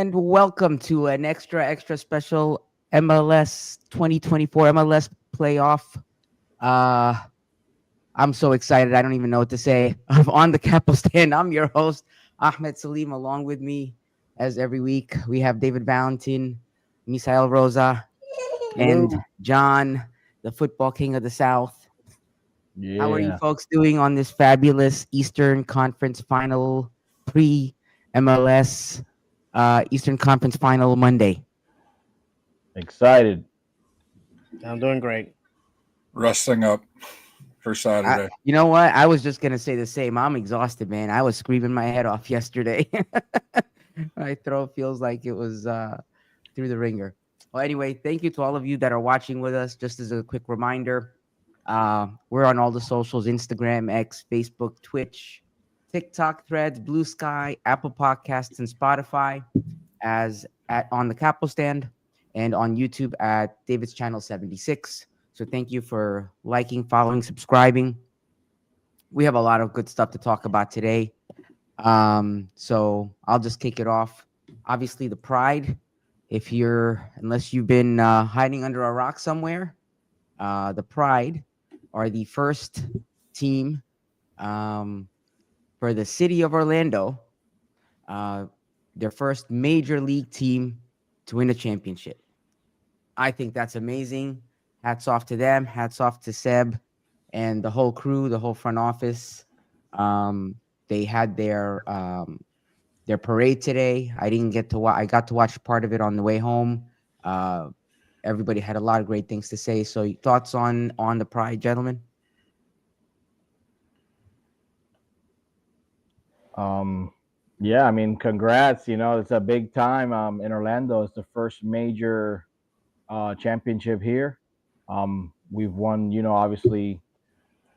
and welcome to an extra special MLS 2024 MLS playoff. Uh, I'm so excited. I don't even know what to say. I'm on the capo stand. I'm your host, Ahmed Salim. Along with me, as every week, we have David Valentin, Misael Rosa, and Hello. John, the football king of the South. How are you Yeah. folks doing on this fabulous Eastern Conference final pre MLS Eastern Conference final Monday? Excited. I'm doing great. Resting up for Saturday. You know what? I was just gonna say the same. I'm exhausted, man. I was screaming my head off yesterday. My throat feels like it was through the ringer. Well, anyway, thank you to all of you that are watching with us. Just as a quick reminder, we're on all the socials: Instagram, X, Facebook, Twitch, TikTok, Threads, Blue Sky, Apple Podcasts, and Spotify. As at on the Capo Stand and on YouTube at David's Channel 76. So thank you for liking, following, subscribing. We have a lot of good stuff to talk about today. So I'll just kick it off. Obviously, the Pride. Unless you've been hiding under a rock somewhere, the Pride are the first team for the city of Orlando, uh, their first major league team to win a championship. I think that's amazing. Hats off to them. Hats off to Seb and the whole crew, the whole front office. Um, they had their parade today. I didn't get to watch. I got to watch part of it on the way home. Uh, Everybody had a lot of great things to say. So, thoughts on the Pride, gentlemen? Um, yeah, I mean, congrats. It's a big time in Orlando. It's the first major championship here. We've won, obviously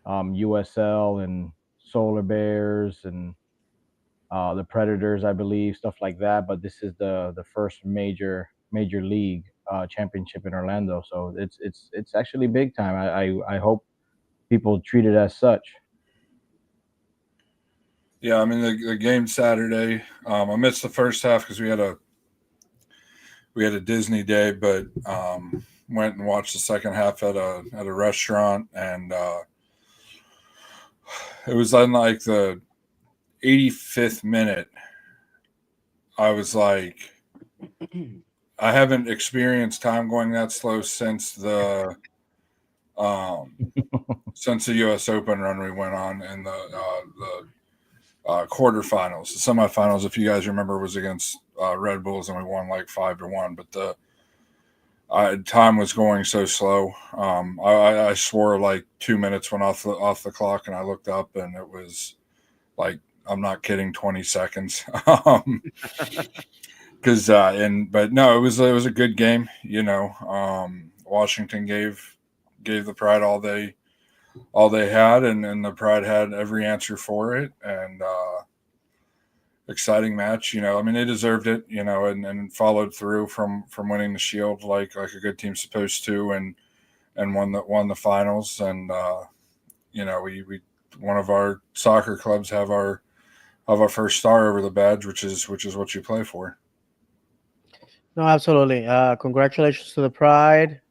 USL and Solar Bears and the Predators, I believe, stuff like that. But this is the first major league championship in Orlando. So it's actually big time. I hope people treat it as such. Yeah, I mean the game Saturday. I missed the first half because we had a Disney day, but went and watched the second half at a restaurant, and it was on like the 85th minute. I was like, I haven't experienced time going that slow um, since the U.S. Open run we went on in the quarterfinals. The semifinals, if you guys remember, was against Red Bulls, and we won like 5-1. But the time was going so slow. I swore like 2 minutes went off the clock, and I looked up, and it was like, I'm not kidding, 20 seconds. But no, it was a good game. Washington gave the Pride all they had, and the Pride had every answer for it, and exciting match. I mean, they deserved it. And followed through from winning the Shield like a good team's supposed to, and won the finals. And we one of our soccer clubs have our first star over the badge, which is what you play for. No, absolutely. Congratulations to the Pride,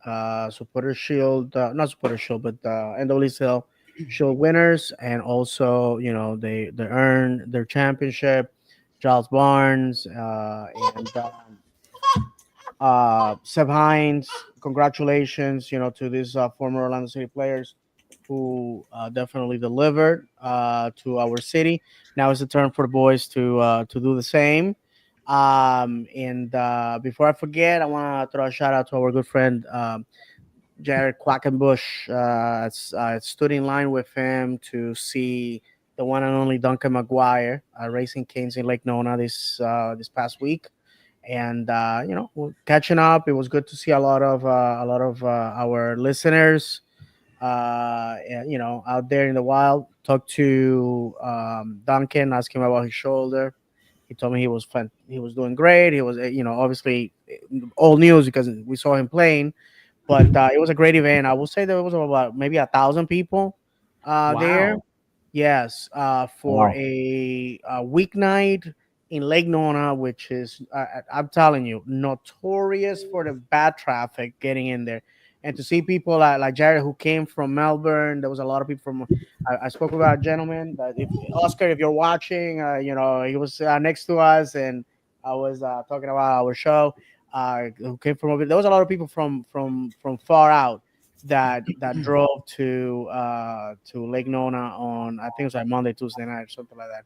Supporter Shield, not Supporter Shield, but NWSL Shield winners, and also they earned their championship. Giles Barnes and Seb Hines. Congratulations, to these former Orlando City players who definitely delivered to our city. Now it's the turn for the boys to do the same. And before I forget, I want to throw a shout out to our good friend Jared Quackenbush. Stood in line with him to see the one and only Duncan McGuire racing Canes in Lake Nona this past week. And we're catching up. It was good to see a lot of our listeners out there in the wild. Talked to Duncan, asked him about his shoulder. He told me he was doing great. He was, obviously old news because we saw him playing, but it was a great event. I will say there was about maybe 1,000 people there. Wow. Yes, for Wow. a weeknight in Lake Nona, which is, I'm telling you, notorious for the bad traffic getting in there. And to see people like Jared who came from Melbourne, there was a lot of people from. I spoke with a gentleman that, if Oscar, if you're watching, he was next to us, and I was talking about our show. Who came from over? There was a lot of people from far out that drove to Lake Nona on, I think it was like Monday, Tuesday night, or something like that.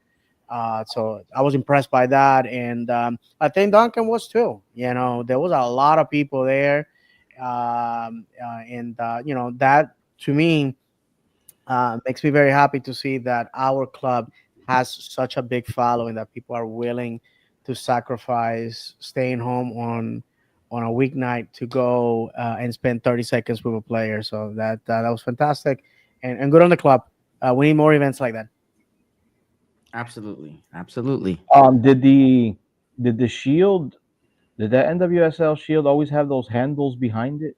So I was impressed by that, and I think Duncan was too. There was a lot of people there, and that to me makes me very happy to see that our club has such a big following that people are willing to sacrifice staying home on a weeknight to go and spend 30 seconds with a player. So that was fantastic, and good on the club. We need more events like that. Absolutely, absolutely. Did the shield, did that NWSL shield always have those handles behind it?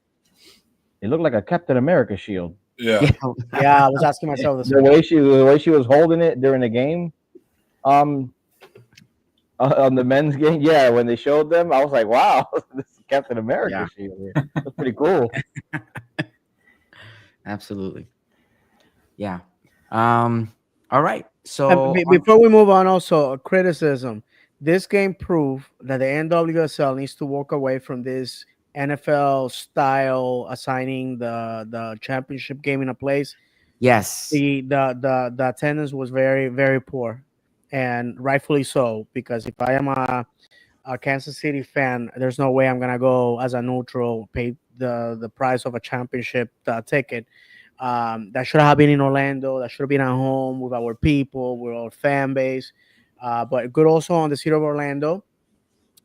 It looked like a Captain America shield. Yeah. Yeah, Yeah, I was asking myself the The same. way she was holding it during the game, um, on the men's game, yeah, when they showed them, I was like, wow, this is Captain America yeah, shield here. That's pretty cool. absolutely. Yeah. Um. All right. And So before we move on, also a criticism. This game proved that the NWSL needs to walk away from this NFL style assigning the championship game in a place. yes, The attendance was very very poor, and rightfully so, because if I am a Kansas City fan, there's no way I'm gonna go as a neutral, pay the price of a championship ticket. That should have been in Orlando. That should have been at home with our people, with our fan base. But good also on the city of Orlando,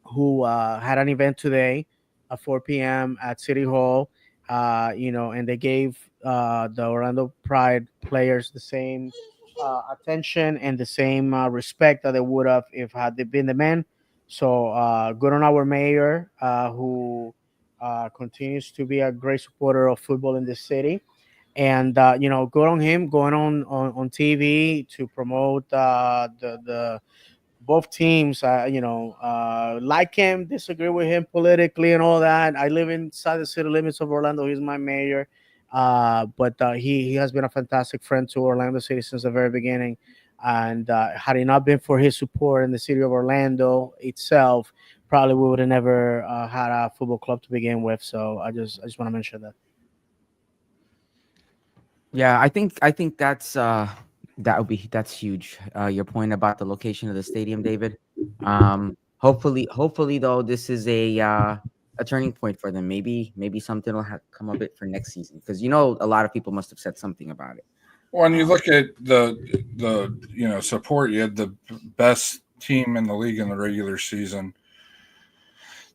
who had an event today at 4 p.m. at City Hall. And they gave the Orlando Pride players the same attention and the same respect that they would have if had they been the men. So good on our mayor, who continues to be a great supporter of football in this city. And good on him going on TV to promote the both teams, like him, disagree with him politically and all that. I live inside the city limits of Orlando. He's my mayor. But he has been a fantastic friend to Orlando City since the very beginning. And had it not been for his support in the city of Orlando itself, probably we would have never had a football club to begin with. So I just want to mention that. yeah. I think that's huge. Your point about the location of the stadium, David. Hopefully though, this is a turning point for them. Maybe something will come of it for next season, because a lot of people must have said something about it. When you Um, look at the support, you had the best team in the league in the regular season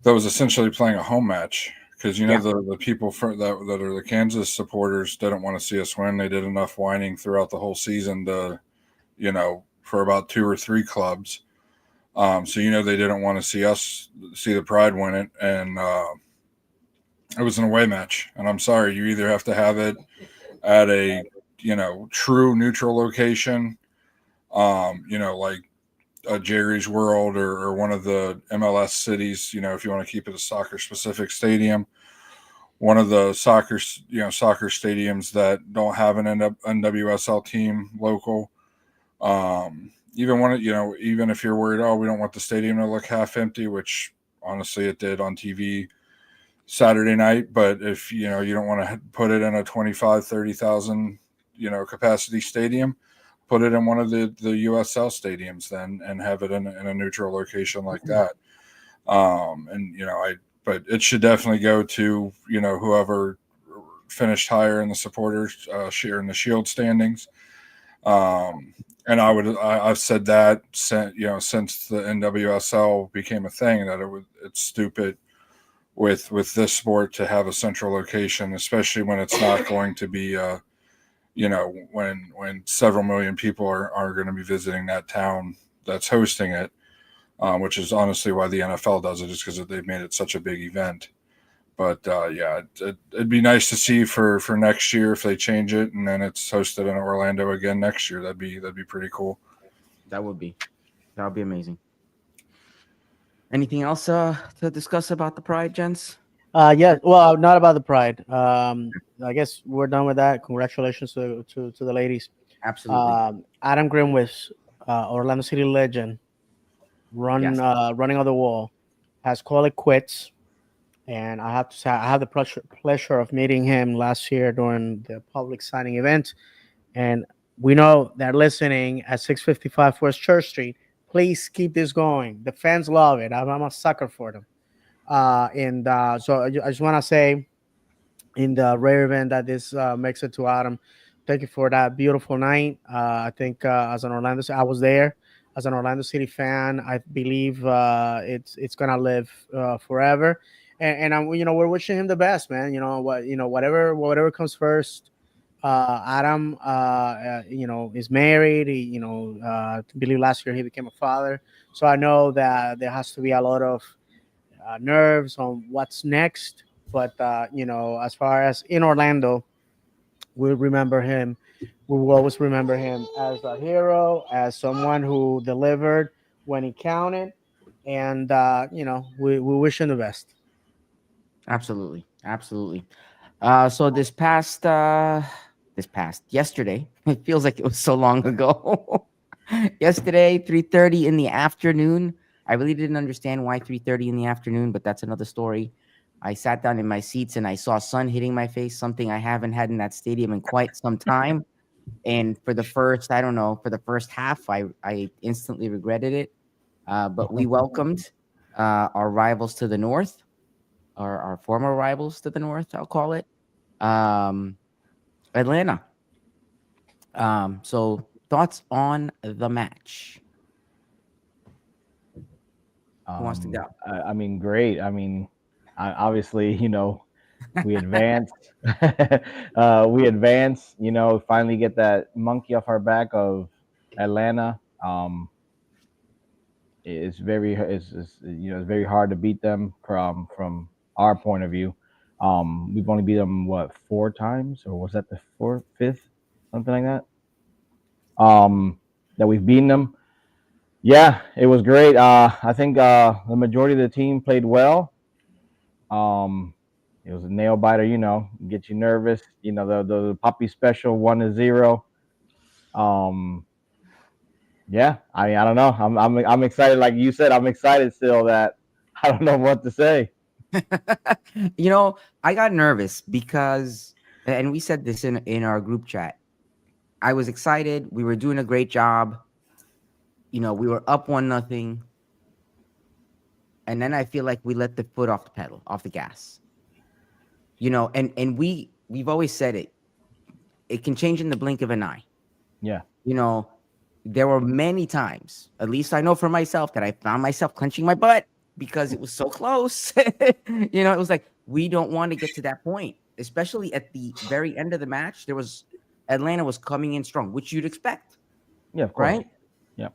that was essentially playing a home match, because yeah, the people that are the Kansas supporters didn't want to see us win. They did enough whining throughout the whole season to for about two or three clubs. So they didn't want to see the Pride win it, and it was an away match. And I'm sorry, you either have to have it at a true neutral location, like Jerry's World or one of the MLS cities. If you want to keep it a soccer specific stadium, one of the soccer stadiums that don't have an NWSL team local. Even if you're worried, oh, we don't want the stadium to look half empty, which honestly it did on TV Saturday night. But if you don't want to put it in a 25,000-30,000 capacity stadium, put it in one of the USL stadiums then, and have it in a neutral location like that. But it should definitely go to whoever finished higher in the supporters share in the Shield standings. And I've said that since the NWSL became a thing, that it's stupid with this sport to have a central location, especially when it's not going to be when several million people are going to be visiting that town that's hosting it, which is honestly why the NFL does it, just because they've made it such a big event. But it'd be nice to see for next year if they change it and then it's hosted in Orlando again next year. That'd be pretty cool. that would be amazing. Anything else to discuss about the Pride, gents? Yeah, well, not about the pride. I guess we're done with that. Congratulations to the ladies. Absolutely. Adam Grimwith, Orlando City legend, Yes. running on the wall, has called it quits. And I have to say, I had the pleasure of meeting him last year during the public signing event. And we know that listening at 655 West Church Street, please keep this going. The fans love it. I'm a sucker for them. And so I just want to say, in the rare event that this makes it to Adam, thank you for that beautiful night. I think as an I was there as an Orlando City fan. I believe it's gonna live forever. And I'm, we're wishing him the best, man. Whatever comes first. Adam, is married. I believe last year he became a father. So I know that there has to be a lot of nerves on what's next. But as far as in Orlando, we'll remember him. We will always remember him as a hero, as someone who delivered when he counted, and we wish him the best. Absolutely. Absolutely. So this past yesterday, it feels like it was so long ago. Yesterday, 3:30 in the afternoon. I really didn't understand why 3:30 in the afternoon, but that's another story. I sat down in my seats and I saw sun hitting my face, something I haven't had in that stadium in quite some time. And for the first, I don't know, for the first half, I instantly regretted it. But we welcomed our rivals to the north, our former rivals to the north, I'll call it, um, Atlanta. So thoughts on the match? Who wants to go? I mean, great. I mean, obviously, we advance. We advance. Finally get that monkey off our back of Atlanta. It's very hard to beat them from our point of view. We've only beat them what, four times, or was that the fourth, fifth, something like that? That we've beaten them. Yeah, it was great. I think the majority of the team played well. Um, it was a nail biter, get you nervous. The puppy special 1-0. Um, yeah, I don't know. I'm excited. Like you said, I'm excited still. That I don't know what to say. I got nervous because, and we said this in our group chat. I was excited. We were doing a great job. We were up 1-0, and then I feel like we let the foot off the pedal, off the gas. And we've always said it. It can change in the blink of an eye. Yeah, You know, there were many times, at least I know for myself, that I found myself clenching my butt because it was so close. It was like, we don't want to get to that point, especially at the very end of the match. Atlanta was coming in strong, which you'd expect, yeah, of course. right? Yeah,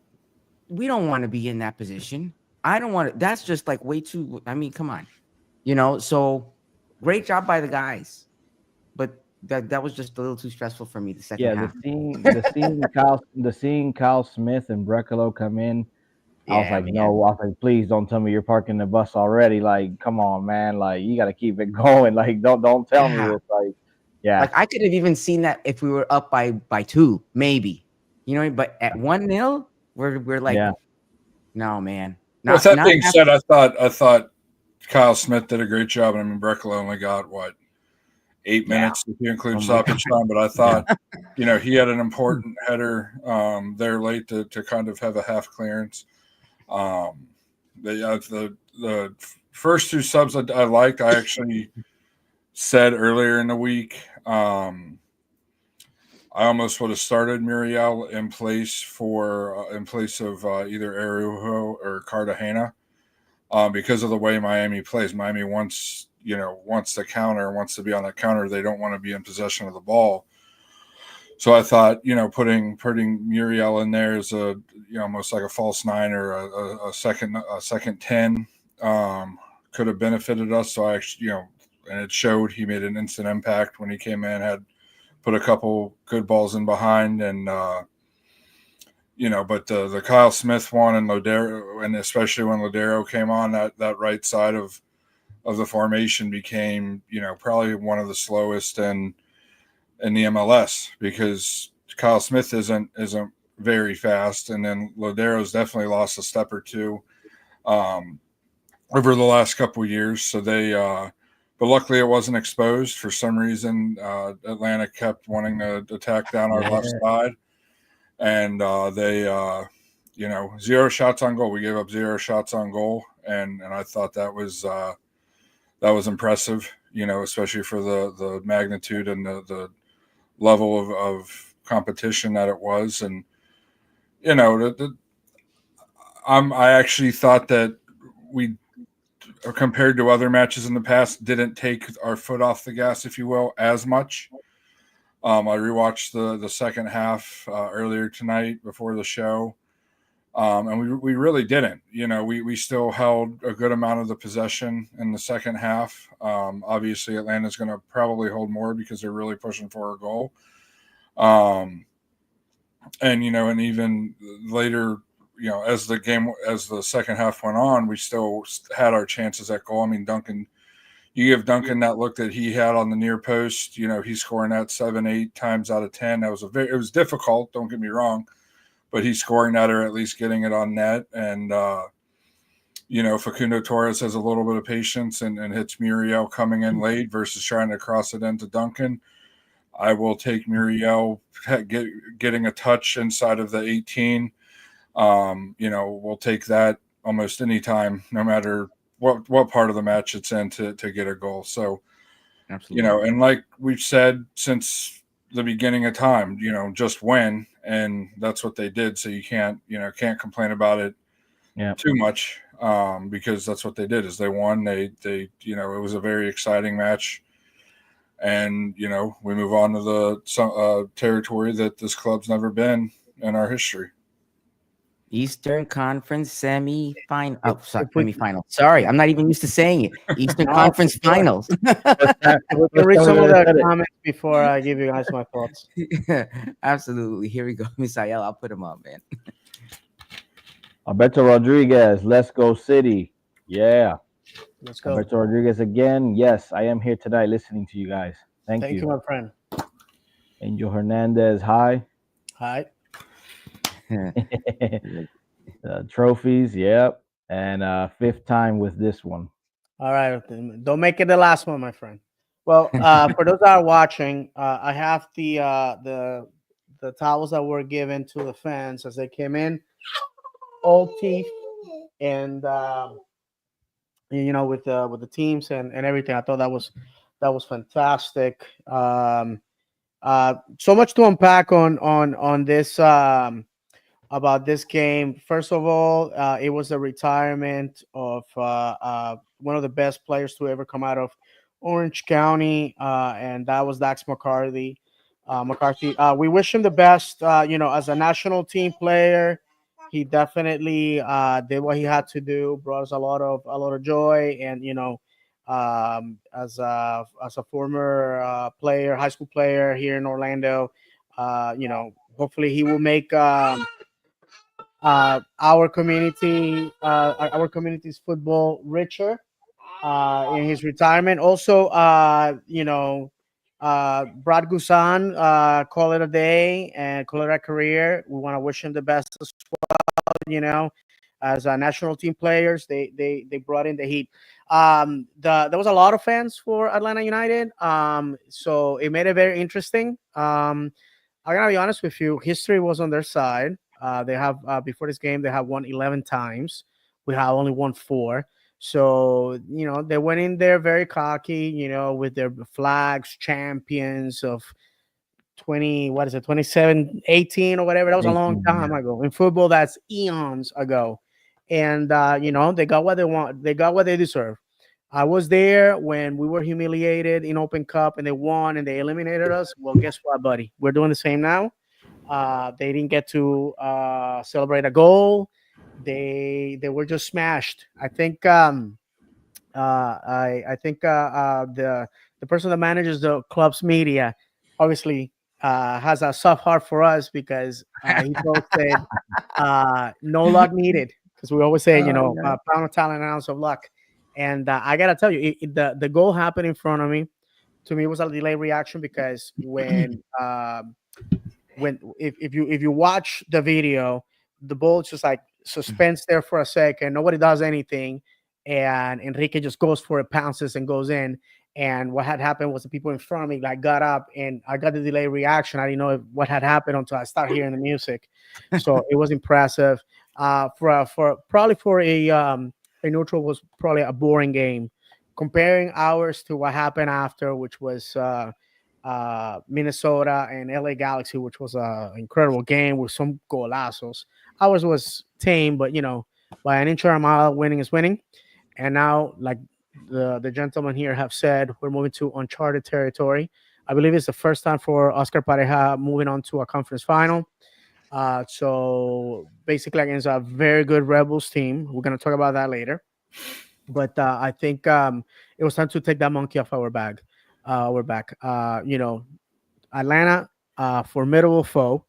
We don't want to be in that position. I don't want to. That's just like way too. I mean, come on. So great job by the guys, but that was just a little too stressful for me the second yeah. The half. seeing the seeing Kyle the seeing Kyle Smith and Brecalo come in. I was Yeah, like, man. no. I was like, please don't tell me you're parking the bus already. Like, come on, man. Like, you got to keep it going. Like, don't tell me Yeah. this. Like, yeah, Like I could have even seen that if we were up by two, maybe. But at 1-0, we're like, yeah, no, man. With Not that not being said, after. I thought Kyle Smith did a great job. I mean, Breckel only got what, eight Yeah. minutes if you include Oh my God. stoppage time, but I yeah. thought, he had an important header there late to kind of have a half clearance. Um, the first two subs I liked. I actually said earlier in the week. I almost would have started Muriel in place of either Araujo or Cartagena, because of the way Miami plays. Miami wants to counter, wants to be on that counter. They don't want to be in possession of the ball. So I thought, putting Muriel in there as almost like a false nine or a second 10, could have benefited us. So I actually, and it showed. He made an instant impact when he came in, had put a couple good balls in behind, and but the Kyle Smith one and Lodero, and especially when Lodero came on, that right side of the formation became, probably one of the slowest in the MLS, because Kyle Smith isn't very fast, and then Lodero's definitely lost a step or two um, over the last couple of years. So but luckily it wasn't exposed for some reason. Atlanta kept wanting to attack down our left side, and zero shots on goal. We gave up 0 shots on goal, and I thought that was impressive. Especially for the magnitude and the level of competition that it was. And I actually thought that we, compared to other matches in the past, didn't take our foot off the gas, if you will, as much. I rewatched the second half earlier tonight before the show, and we really didn't. We still held a good amount of the possession in the second half. Obviously, Atlanta's going to probably hold more because they're really pushing for a goal. And even later, as the second half went on, we still had our chances at goal. I mean, Duncan, you give Duncan that look that he had on the near post, he's scoring that 7-8 times out of 10. That was it was difficult, don't get me wrong, but he's scoring that, or at least getting it on net. And Facundo Torres has a little bit of patience and hits Muriel coming in late versus trying to cross it into Duncan. I will take Muriel getting a touch inside of the 18. We'll take that almost any time, no matter what part of the match it's in, to get a goal. So, Absolutely. and like we've said since the beginning of time, just win, and that's what they did. So you can't complain about it too much, because that's what they did. Is they won. They it was a very exciting match. And we move on to the territory that this club's never been in our history. Eastern Conference semi-final. Oh, sorry, If we, semi-final. Sorry, I'm not even used to saying it. Eastern No, Conference for sure. Finals. if we can read some of the comments before I give you guys my thoughts. Absolutely. Here we go, Misael. I'll put him up, man. Alberto Rodriguez, let's go City. Yeah. Let's go. Alberto Rodriguez again. Yes, I am here tonight listening to you guys. Thank you, my friend. Angel Hernandez, hi. Hi. Trophies, yep. And fifth time with this one. All right. Don't make it the last one, my friend. Well, for those that are watching, I have the towels that were given to the fans as they came in, all teeth, and with the teams and everything. I thought that was fantastic. So much to unpack on this about this game. First of all, it was the retirement of one of the best players to ever come out of Orange County, and that was Dax McCarthy. We wish him the best. As a national team player, he definitely did what he had to do. Brought us a lot of joy, and as a former player, high school player here in Orlando, hopefully he will make our community's football richer in his retirement. Also, Brad Gusan, call it a day and call it a career. We want to wish him the best as well. As national team players, they brought in the heat. There was a lot of fans for Atlanta United, so it made it very interesting. I'm gonna be honest with you, history was on their side. They have before this game they have won 11 times. We have only won 4. So they went in there very cocky, with their flags, champions of 27, 18 or whatever. That was a long 18, time yeah. ago. In football, that's eons ago. And they got what they want. They got what they deserve. I was there when we were humiliated in Open Cup and they won and they eliminated us. Well, guess what, buddy? We're doing the same now. They didn't get to celebrate a goal. They were just smashed. I think I think the person that manages the club's media, obviously has a soft heart for us because he posted no luck needed, because we always say, Yeah. pound of talent, an ounce of luck. And I gotta tell you, the goal happened in front of me. To me, it was a delayed reaction because when if you watch the video, the ball just like suspends there for a second. Nobody does anything, and Enrique just goes for it, pounces, and goes in. And what had happened was the people in front of me like got up, and I got the delayed reaction. I didn't know what had happened until I started hearing the music. So it was impressive. For probably for a neutral was probably a boring game. Comparing ours to what happened after, which was Minnesota and LA Galaxy, which was an incredible game with some golazos. Ours was tame, but by an inch or a mile, winning is winning. And now, like the gentlemen here have said, we're moving to uncharted territory. I believe it's the first time for Oscar Pareja moving on to a conference final. So basically against a very good Rebels team. We're gonna talk about that later. But I think it was time to take that monkey off our back. Atlanta, formidable foe.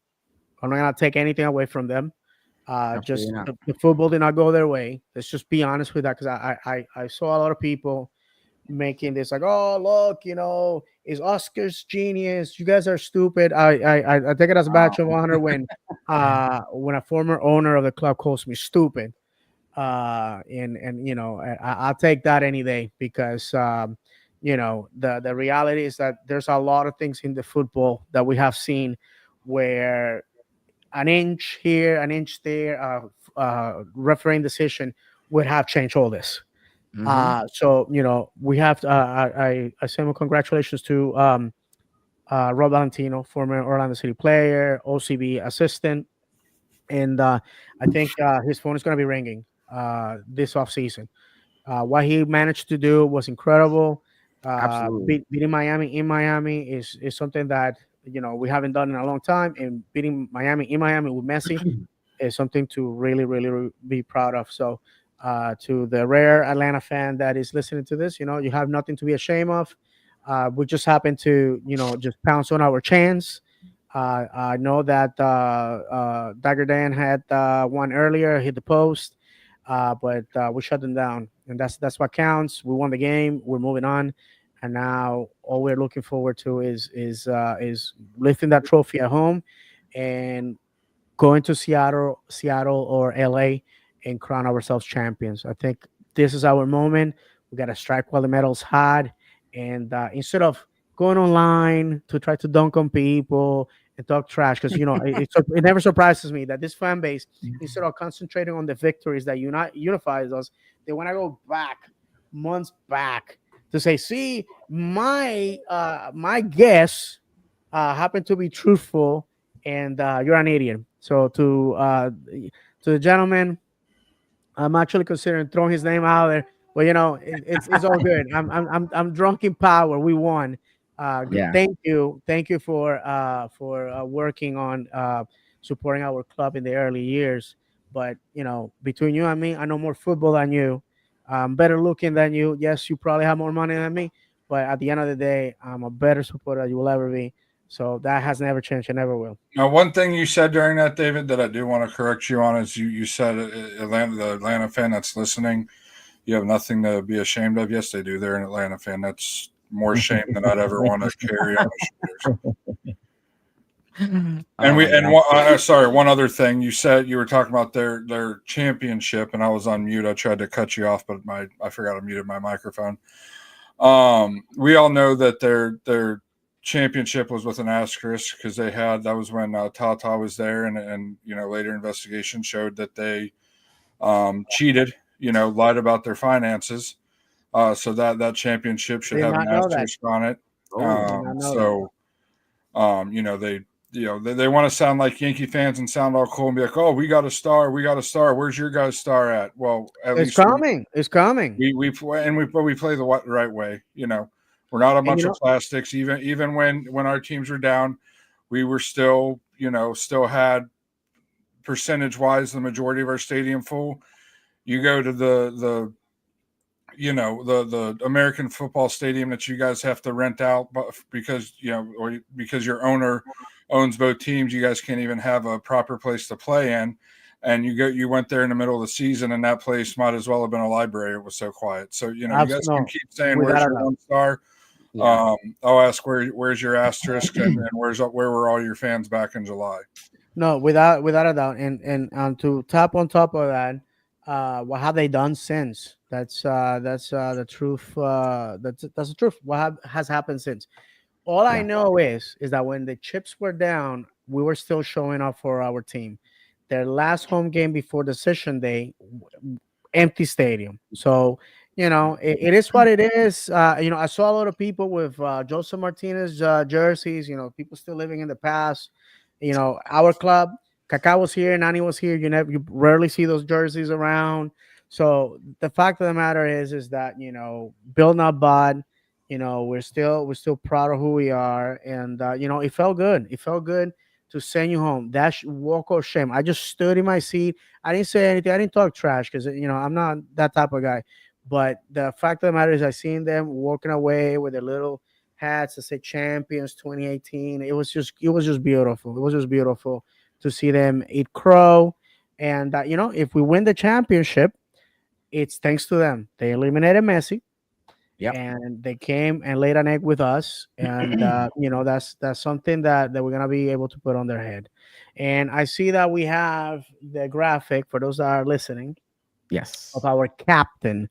I'm not gonna take anything away from them. Absolutely Just not. the football did not go their way. Let's just be honest with that, because I saw a lot of people making this like, oh look, is Oscar's genius? You guys are stupid. I take it as a badge of honor when a former owner of the club calls me stupid. And I'll take that any day, because the reality is that there's a lot of things in the football that we have seen where an inch here, an inch there, refereeing decision would have changed all this. Hmm. So we have I say my congratulations to Rob Valentino, former Orlando City player, OCB assistant, and I think his phone is going to be ringing this off season. What he managed to do was incredible. Absolutely. Beating Miami in Miami is something that we haven't done in a long time, and beating Miami in Miami with Messi is something to really, really, be proud of. So, to the rare Atlanta fan that is listening to this, you have nothing to be ashamed of. We just happened to, just pounce on our chance. I know that Dagger Dan had one earlier, hit the post, but we shut them down, and that's what counts. We won the game. We're moving on, and now all we're looking forward to is lifting that trophy at home, and going to Seattle or LA and crown ourselves champions. I think this is our moment. We got to strike while the metal's hot, and instead of going online to try to dunk on people and talk trash, because it never surprises me that this fan base, instead of concentrating on the victories that unifies us, they want to go back months back to say, see, my guess happened to be truthful, and you're an idiot. So to the gentleman, I'm actually considering throwing his name out there. But it's all good. I'm drunk in power. We won. Yeah. Thank you for working on supporting our club in the early years. But between you and me, I know more football than you. I'm better looking than you. Yes, you probably have more money than me, but at the end of the day, I'm a better supporter than you will ever be. So that has never changed and never will. Now, one thing you said during that, David, that I do want to correct you on is you said the Atlanta fan that's listening, you have nothing to be ashamed of. Yes, they do. They're an Atlanta fan. That's more shame than I'd ever want to carry on my shoulders. Oh my God. Sorry, one other thing. You said you were talking about their championship, and I was on mute. I tried to cut you off, but I forgot I muted my microphone. We all know that their championship was with an asterisk, because that was when Tata was there, and later investigation showed that they cheated, lied about their finances. So that championship should Did have an not know that. asterisk on it. Oh, Did not know that. So they want to sound like Yankee fans and sound all cool and be like, oh, we got a star, where's your guys' star at? Well, at It's least coming. It's coming. we play, but we play the right way. We're not a And bunch of plastics. Even when our teams were down, we were still had percentage wise the majority of our stadium full. You go to the the American football stadium that you guys have to rent out, because or because your owner owns both teams, you guys can't even have a proper place to play in. And you went there in the middle of the season, and that place might as well have been a library. It was so quiet. So you guys can No, keep saying where's without a your doubt. 1 star. Yeah. I'll ask where's your asterisk, and where were all your fans back in July? No, without a doubt, and to top on top of that, what have they done since? That's the truth. That's the truth. Has happened since? All I Yeah. know is that when the chips were down, we were still showing up for our team. Their last home game before decision day, empty stadium. So it is what it is. I saw a lot of people with Joseph Martinez jerseys. People still living in the past. Our club, Kaká was here, Nani was here. You rarely see those jerseys around. So the fact of the matter is that build not bad. We're still proud of who we are, and it felt good. It felt good to send you home. That walk of shame. I just stood in my seat. I didn't say anything. I didn't talk trash because I'm not that type of guy. But the fact of the matter is, I seen them walking away with their little hats that say "Champions 2018." It was just beautiful. It was just beautiful to see them eat crow. And if we win the championship, it's thanks to them. They eliminated Messi Yep. and they came and laid an egg with us, and that's something that we're gonna be able to put on their head. And I see that we have the graphic for those that are listening of Yes. our captain.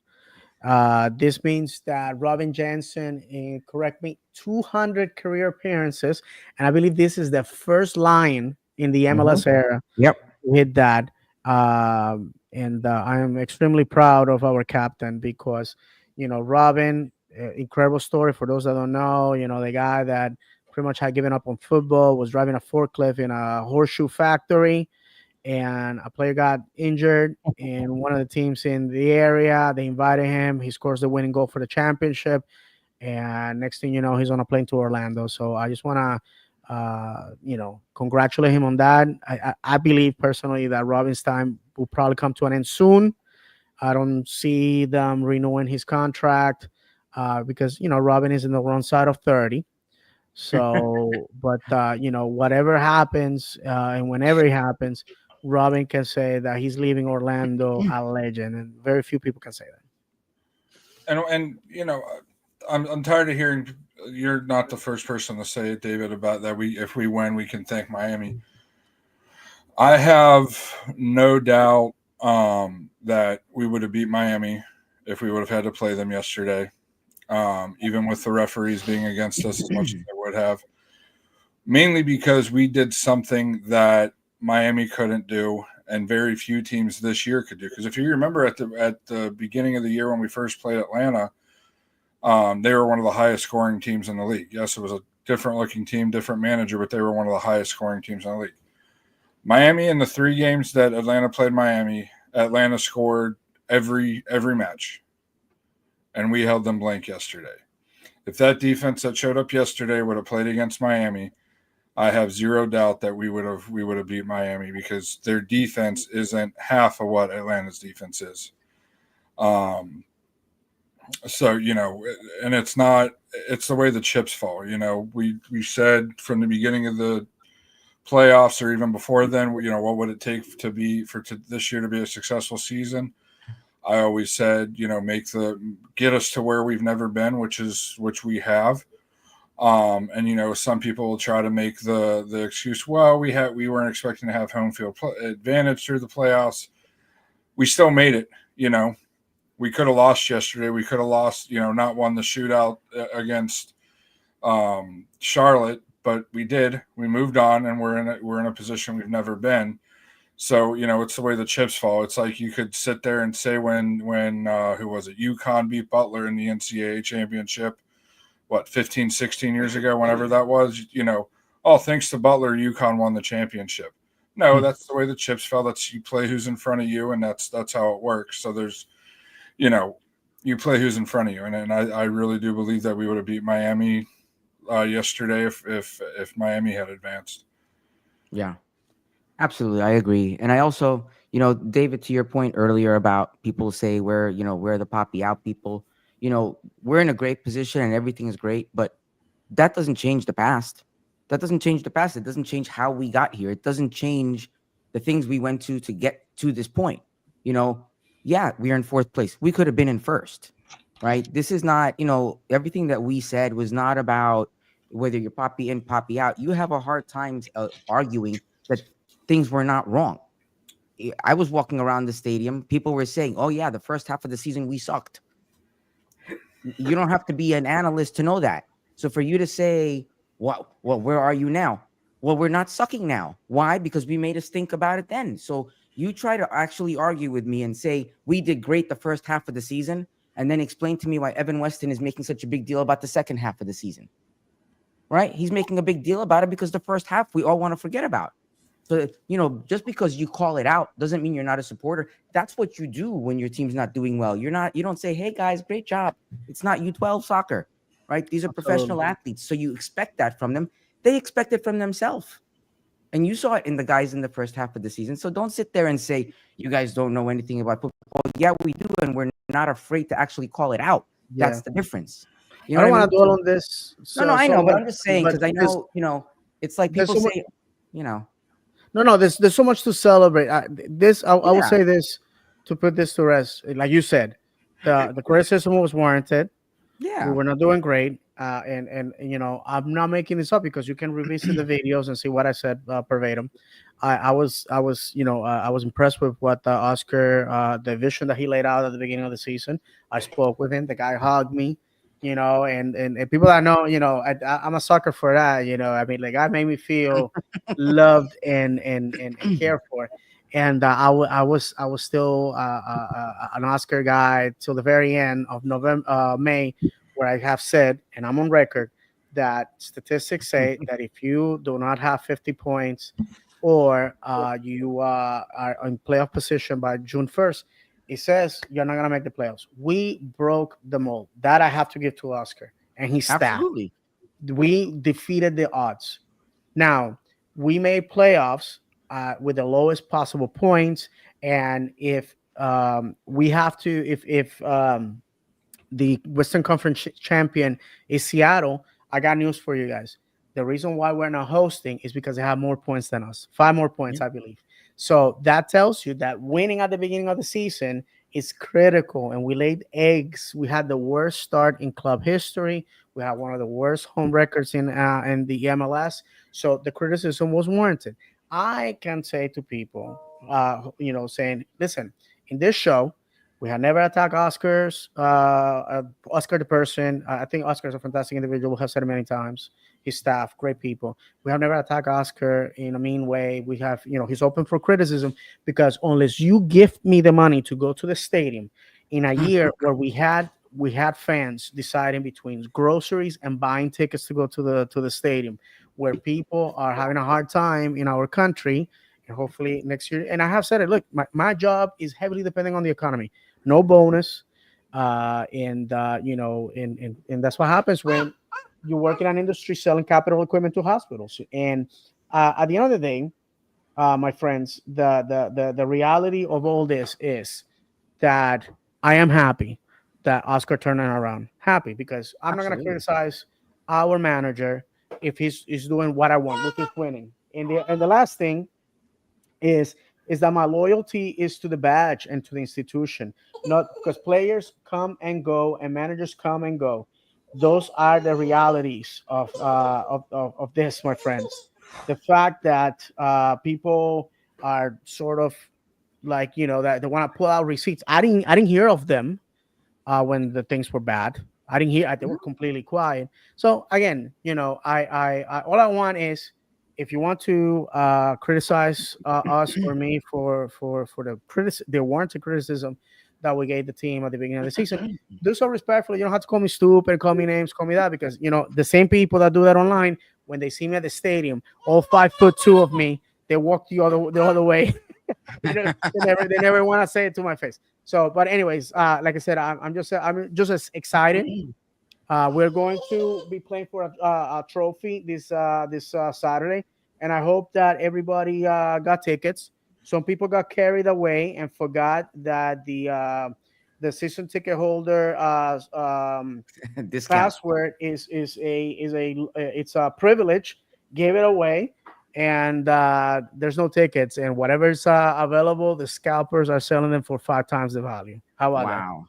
This means that Robin Jansen, correct me, 200 career appearances, and I believe this is the first line in the Hmm. MLS era Yep. to hit that. And I am extremely proud of our captain because, Robin, incredible story for those that don't know. The guy that pretty much had given up on football was driving a forklift in a horseshoe factory, and a player got injured in one of the teams in the area. They invited him. He scores the winning goal for the championship, and next thing you know, he's on a plane to Orlando. So I just want to, congratulate him on that. I believe personally that Robin's time will probably come to an end soon. I don't see them renewing his contract because Robin is in the wrong side of 30. So, but whatever happens and whenever it happens, Robin can say that he's leaving Orlando a legend, and very few people can say that. And I'm tired of hearing. You're not the first person to say it, David, about that. If we win, we can thank Miami. I have no doubt that we would have beat Miami if we would have had to play them yesterday, even with the referees being against us as much as they would have. Mainly because we did something that Miami couldn't do, and very few teams this year could do. Because if you remember at the beginning of the year when we first played Atlanta, they were one of the highest scoring teams in the league. Yes, it was a different looking team, different manager, but they were one of the highest scoring teams in the league. Miami, in the 3 games that Atlanta played Miami, Atlanta scored every match, and we held them blank yesterday. If that defense that showed up yesterday would have played against Miami, I have zero doubt that we would have beat Miami, because their defense isn't half of what Atlanta's defense is. So and it's not. It's the way the chips fall. We said from the beginning of the playoffs, or even before then, what would it take this year to be a successful season? I always said, get us to where we've never been, which we have. And some people will try to make the excuse, well, we weren't expecting to have home field advantage through the playoffs. We still made it. We could have lost yesterday. We could have lost, not won the shootout against Charlotte, but we did. We moved on, and we're in a position we've never been. So it's the way the chips fall. It's like you could sit there and say when who was it? UConn beat Butler in the NCAA championship. What, 15, 16 years ago, whenever that was, oh, thanks to Butler, UConn won the championship. No, that's the way the chips fell. That's, you play who's in front of you, and that's how it works. So there's, you play who's in front of you, and I really do believe that we would have beat Miami yesterday if Miami had advanced. Yeah. Absolutely, I agree. And I also, David, to your point earlier about people say we're the poppy out people. We're in a great position and everything is great, but that doesn't change the past. That doesn't change the past. It doesn't change how we got here. It doesn't change the things we went to get to this point. You know, yeah, we are in fourth place. We could have been in first, right? This is not, everything that we said was not about whether you're poppy in, poppy out. You have a hard time arguing that things were not wrong. I was walking around the stadium. People were saying, "Oh yeah, the first half of the season we sucked." You don't have to be an analyst to know that. So for you to say, well, where are you now? Well, we're not sucking now. Why? Because we made us think about it then. So you try to actually argue with me and say we did great the first half of the season, and then explain to me why Evan Weston is making such a big deal about the second half of the season. Right? He's making a big deal about it because the first half we all want to forget about. So, just because you call it out doesn't mean you're not a supporter. That's what you do when your team's not doing well. You don't say, "Hey guys, great job." It's not U12 soccer, right? These are professional Absolutely. athletes. So you expect that from them. They expect it from themselves. And you saw it in the guys in the first half of the season. So don't sit there and say, "You guys don't know anything about football." Yeah, we do, and we're not afraid to actually call it out. Yeah. That's the difference. You I know what don't I want mean? to dwell So on this no, so I so know, but much, I'm just saying but because I know, it's like there's people so much. say, you know, No, there's so much to celebrate. I will yeah, say this to put this to rest. Like you said, the criticism was warranted. We yeah. were not doing great, and I'm not making this up because you can revisit the videos and see what I said verbatim. I was impressed with what Oscar, the vision that he laid out at the beginning of the season. I spoke with him. The guy hugged me, and people that know, I'm a sucker for that. I mean, like, that made me feel loved and cared for. And I was still an Oscar guy till the very end of November, May, where I have said, and I'm on record, that statistics say that if you do not have 50 points or you are in playoff position by June 1st, it says you're not going to make the playoffs. We broke the mold. That I have to give to Oscar and his staff. Absolutely. We defeated the odds. Now, we made playoffs with the lowest possible points. And if we have to, if the Western Conference champion is Seattle, I got news for you guys. The reason why we're not hosting is because they have more points than us, 5 more points, Yeah. I believe. So that tells you that winning at the beginning of the season is critical. And we laid eggs. We had the worst start in club history. We had one of the worst home records in the MLS. So the criticism was warranted. I can say to people, saying, listen, in this show, we have never attacked Oscar the person. I think Oscar is a fantastic individual. We have said it many times. His staff, great people. We have never attacked Oscar in a mean way. We have, he's open for criticism because unless you give me the money to go to the stadium in a year where we had fans deciding between groceries and buying tickets to go to the stadium, where people are having a hard time in our country, and hopefully next year. And I have said it. Look, my job is heavily depending on the economy. No bonus, and that's what happens when you work in an industry selling capital equipment to hospitals. And at the end of the day, my friends, the reality of all this is that I am happy that Oscar turned it around. Happy because I'm not going to Absolutely. criticize our manager if he's doing what I want, which is winning. And the last thing is is that my loyalty is to the badge and to the institution, not because players come and go and managers come and go. Those are the realities of this, my friends. The fact that people are sort of like, that they want to pull out receipts. I didn't hear of them when the things were bad. I didn't hear. They were completely quiet. So again, I all I want is, if you want to criticize us or me for the warranted criticism that we gave the team at the beginning of the season, do so respectfully. You don't have to call me stupid, call me names, call me that, because the same people that do that online, when they see me at the stadium, all 5'2" of me, they walk the other way. They never want to say it to my face. So, but anyways, like I said, I'm just as excited. We're going to be playing for a trophy this Saturday, and I hope that everybody got tickets. Some people got carried away and forgot that the season ticket holder Discount. password it's a privilege. Gave it away, and there's no tickets. And whatever's available, the scalpers are selling them for 5 times the value. How about that? Wow.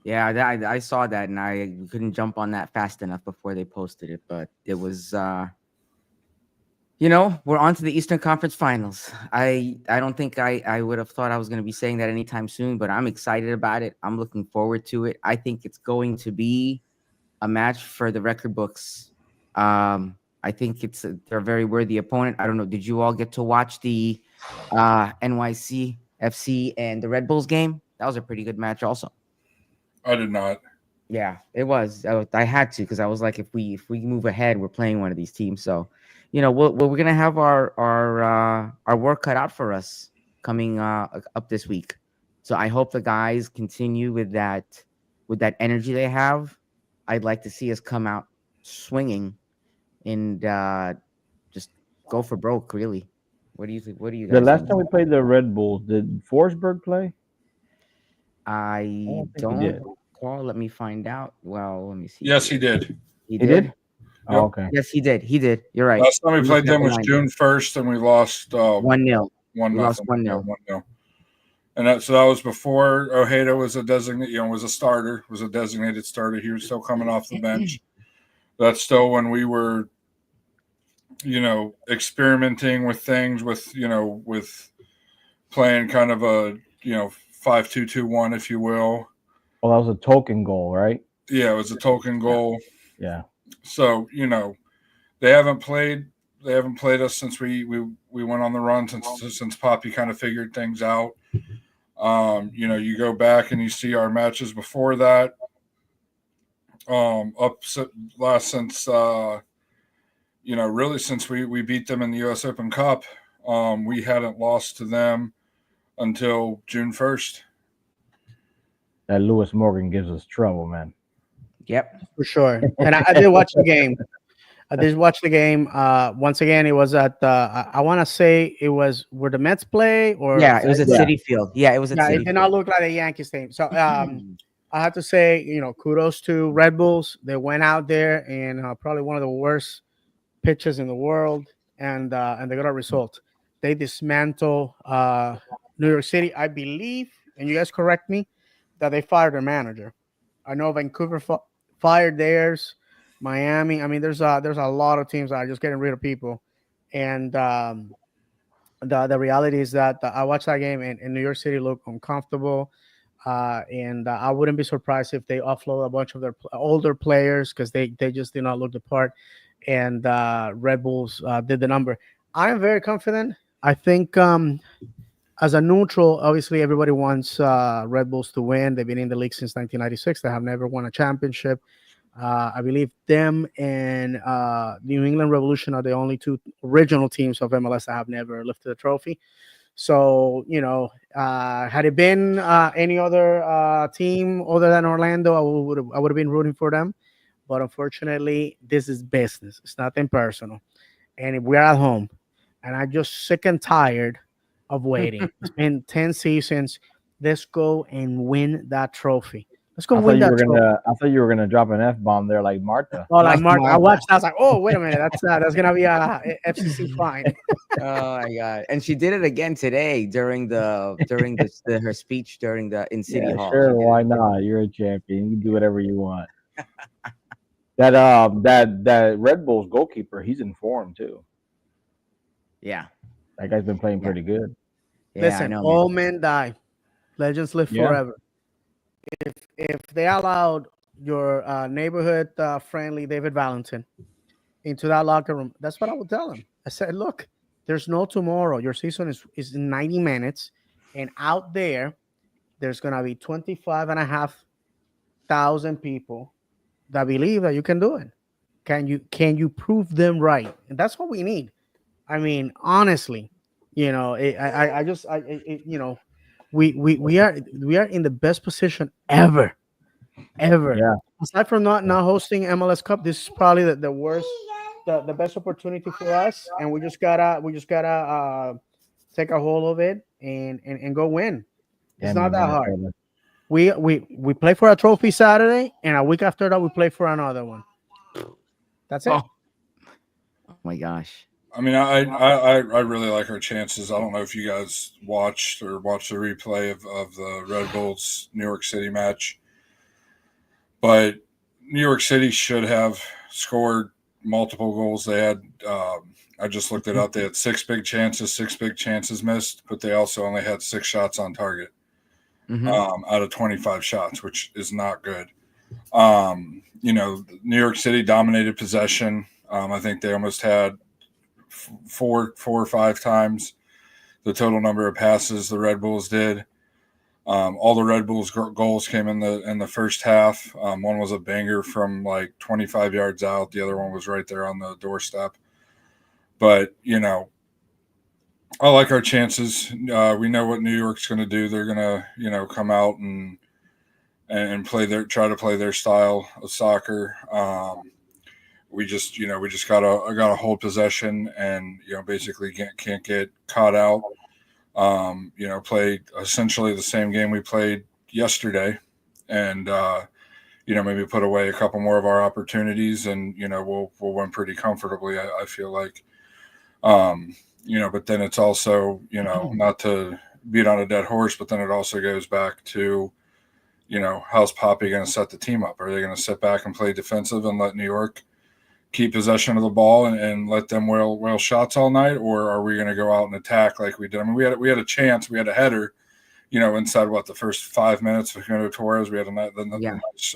Yeah, I saw that, and I couldn't jump on that fast enough before they posted it, but it was we're on to the Eastern Conference Finals. I don't think I would have thought I was going to be saying that anytime soon, but I'm excited about it. I'm looking forward to it. I think it's going to be a match for the record books. I think they're a very worthy opponent. I don't know. Did you all get to watch the NYC FC and the Red Bulls game? That was a pretty good match, also. I did not. Yeah, it was. I had to, because I was like, if we move ahead, we're playing one of these teams. So, we're gonna have our work cut out for us coming up this week. So I hope the guys continue with that energy they have. I'd like to see us come out swinging and just go for broke. Really, what do you think? What do you The guys last think? time we played the Red Bulls, did Forsberg play? I I don't think he don't did. recall. Let me find out. Well, let me see. Yes, he here. did. He He did. did? Oh, okay. Yes, he did. He did. You're right. Last time we I'm played looking at them the was line. June 1st, and we lost 1-0. one We lost nothing. 1-0. 1-0. And that was before Ojeda was a was a starter, was a designated starter. He was still coming off the bench. That's still when we were, experimenting with things with playing kind of a 5-2-2-1, if you will. Well, that was a token goal, right? Yeah, it was a token goal. Yeah. So they haven't played us since we went on the run, since Poppy kind of figured things out. You go back and you see our matches before that. Last since really since we beat them in the U.S. Open Cup, we hadn't lost to them until June 1st. That Lewis Morgan gives us trouble, man. Yep. For sure. And I did watch the game. I did watch the game. Once again, it was at I want to say it was where the Mets play, or Yeah, it was at Yeah. City Field. Yeah, it was at yeah, City it did not Field. look like a Yankees team. So I have to say, kudos to Red Bulls. They went out there and probably one of the worst pitches in the world, and they got a result. They dismantle New York City, I believe, and you guys correct me, that they fired their manager. I know Vancouver fired theirs, Miami. I mean, there's a lot of teams that are just getting rid of people, and the reality is that I watched that game, and New York City looked uncomfortable. And I wouldn't be surprised if they offload a bunch of their older players, because they just did not look the part. And Red Bulls did the number. I am very confident. I think as a neutral, obviously everybody wants Red Bulls to win. They've been in the league since 1996. They have never won a championship. I believe them and New England Revolution are the only two original teams of MLS that have never lifted a trophy. So, had it been any other team other than Orlando, I would have been rooting for them. But unfortunately, this is business. It's nothing personal. And we're at home. And I'm just sick and tired of waiting. It's been 10 seasons. Let's go and win that trophy. Let's go win that trophy. I thought you were gonna drop an F bomb there, like Marta. Oh, like Like Mark, I Martha. watched. I was like, oh, wait a minute. That's gonna be a FCC fine. Oh my god! And she did it again today during her speech in City Yeah, Hall. She sure. did Why it. not? You're a champion. You can do whatever you want. That Red Bulls goalkeeper, he's in form too. Yeah, That guy's been playing yeah, pretty good. yeah. I Listen, know, man. all men die. Legends live Yeah. forever. If they allowed your neighborhood friendly David Valentin into that locker room, that's what I would tell him. I said, look, there's no tomorrow. Your season is in 90 minutes, and out there's gonna be 25,500 people that believe that you can do it. Can you prove them right? And that's what we need. I mean, honestly, I just we are in the best position ever. Yeah. Aside from not hosting MLS Cup, this is probably the best opportunity for us, and we just gotta take a hold of it, and go win. It's Yeah, not man, that like I hard. said, We play for a trophy Saturday, and a week after that we play for another one. That's it. Oh, oh my gosh. I mean, I really like our chances. I don't know if you guys watched the replay of the Red Bulls New York City match, but New York City should have scored multiple goals. They had, I just looked it up. They had six big chances missed, but they also only had 6 shots on target out of 25 shots, which is not good. New York City dominated possession. I think they almost had four or five times the total number of passes the Red Bulls did. All the Red Bulls goals came in the first half. One was a banger from like 25 yards out. The other one was right there on the doorstep. But I like our chances. We know what New York's going to do. They're going to come out and try to play their style of soccer. We just gotta hold possession and basically can't get caught out. Play essentially the same game we played yesterday, and maybe put away a couple more of our opportunities, and we'll win pretty comfortably. I feel like, but then it's also not to beat on a dead horse, but then it also goes back to how's Poppy going to set the team up? Are they going to sit back and play defensive and let New York keep possession of the ball and let them whale shots all night, or are we going to go out and attack like we did? I mean, we had a chance, we had a header, inside the first 5 minutes. Facundo Torres, we had a nice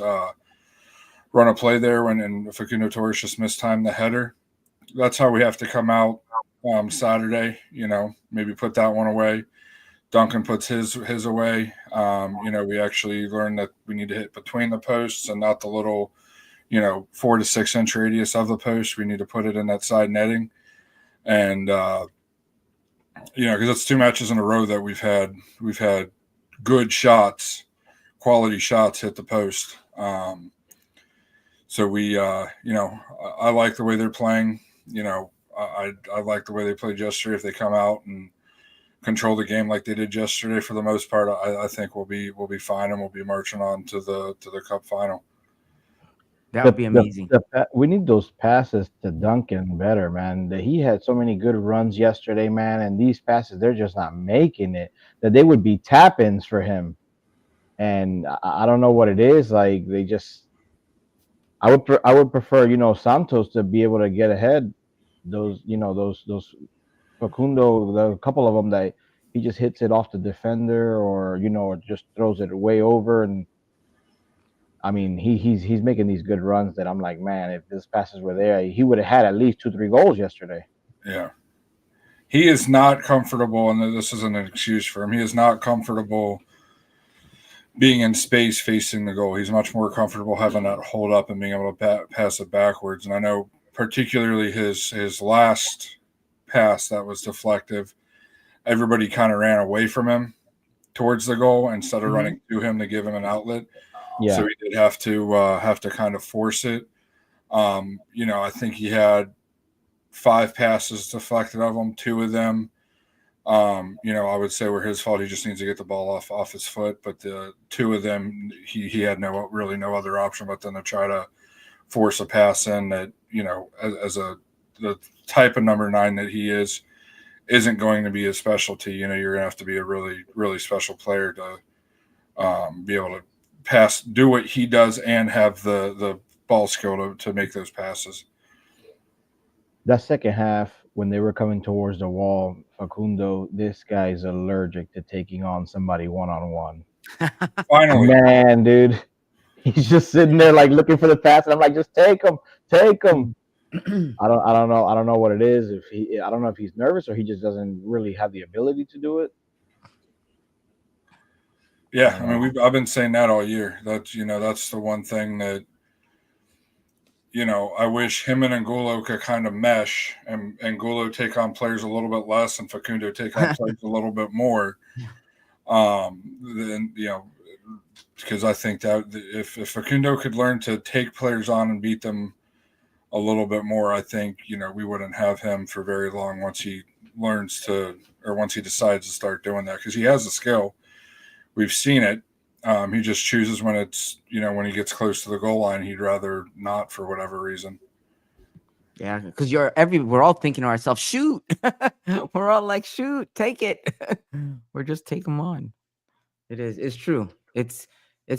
run of play there and Facundo Torres just mistimed the header. That's how we have to come out Saturday. Maybe put that one away. Duncan puts his away. We actually learned that we need to hit between the posts and not the little 4 to 6 inch radius of the post. We need to put it in that side netting. And, because it's 2 matches in a row that we've had good shots, quality shots hit the post. So we, I like the way they're playing. I like the way they played yesterday. If they come out and control the game like they did yesterday, for the most part, I think we'll be fine, and we'll be marching on to the cup final. That would be amazing. We need those passes to Duncan better, man. He had so many good runs yesterday, man, and these passes, they're just not making it. That they would be tap-ins for him, and I don't know what it is. Like they just, I would prefer Santos to be able to get ahead. Those Facundo, the couple of them that he just hits it off the defender, or or just throws it way over. And I mean, he's making these good runs that I'm like, man, if these passes were there, he would have had at least 2-3 goals yesterday. Yeah, he is not comfortable, and this isn't an excuse for him. He is not comfortable being in space facing the goal. He's much more comfortable having that hold up and being able to pass it backwards. And I know particularly his last pass that was deflective, everybody kind of ran away from him towards the goal instead of running to him to give him an outlet. Yeah. So he did have to kind of force it. I think he had 5 passes deflected of them. 2 of them, I would say were his fault. He just needs to get the ball off his foot. But the 2 of them, he had no other option but then to try to force a pass in that, as the type of number 9 that he isn't going to be his specialty. You're going to have to be a really, really special player to be able to pass, do what he does, and have the ball skill to make those passes. That second half, when they were coming towards the wall, Facundo, this guy's allergic to taking on somebody one-on-one. Finally, man, dude, he's just sitting there like looking for the pass, and I'm like, just take him. I don't know what it is. I don't know if he's nervous or he just doesn't really have the ability to do it. Yeah, I mean, I've been saying that all year. That's the one thing that I wish him and Angulo could kind of mesh, and Angulo take on players a little bit less, and Facundo take on players a little bit more. Because I think that if Facundo could learn to take players on and beat them a little bit more, I think we wouldn't have him for very long once he learns to, or once he decides to start doing that, because he has the skill. We've seen it. He just chooses when it's, when he gets close to the goal line, he'd rather not for whatever reason. Yeah, because we're all thinking to ourselves, shoot. We're all like, shoot, take it. Or just take them on. It's true. It's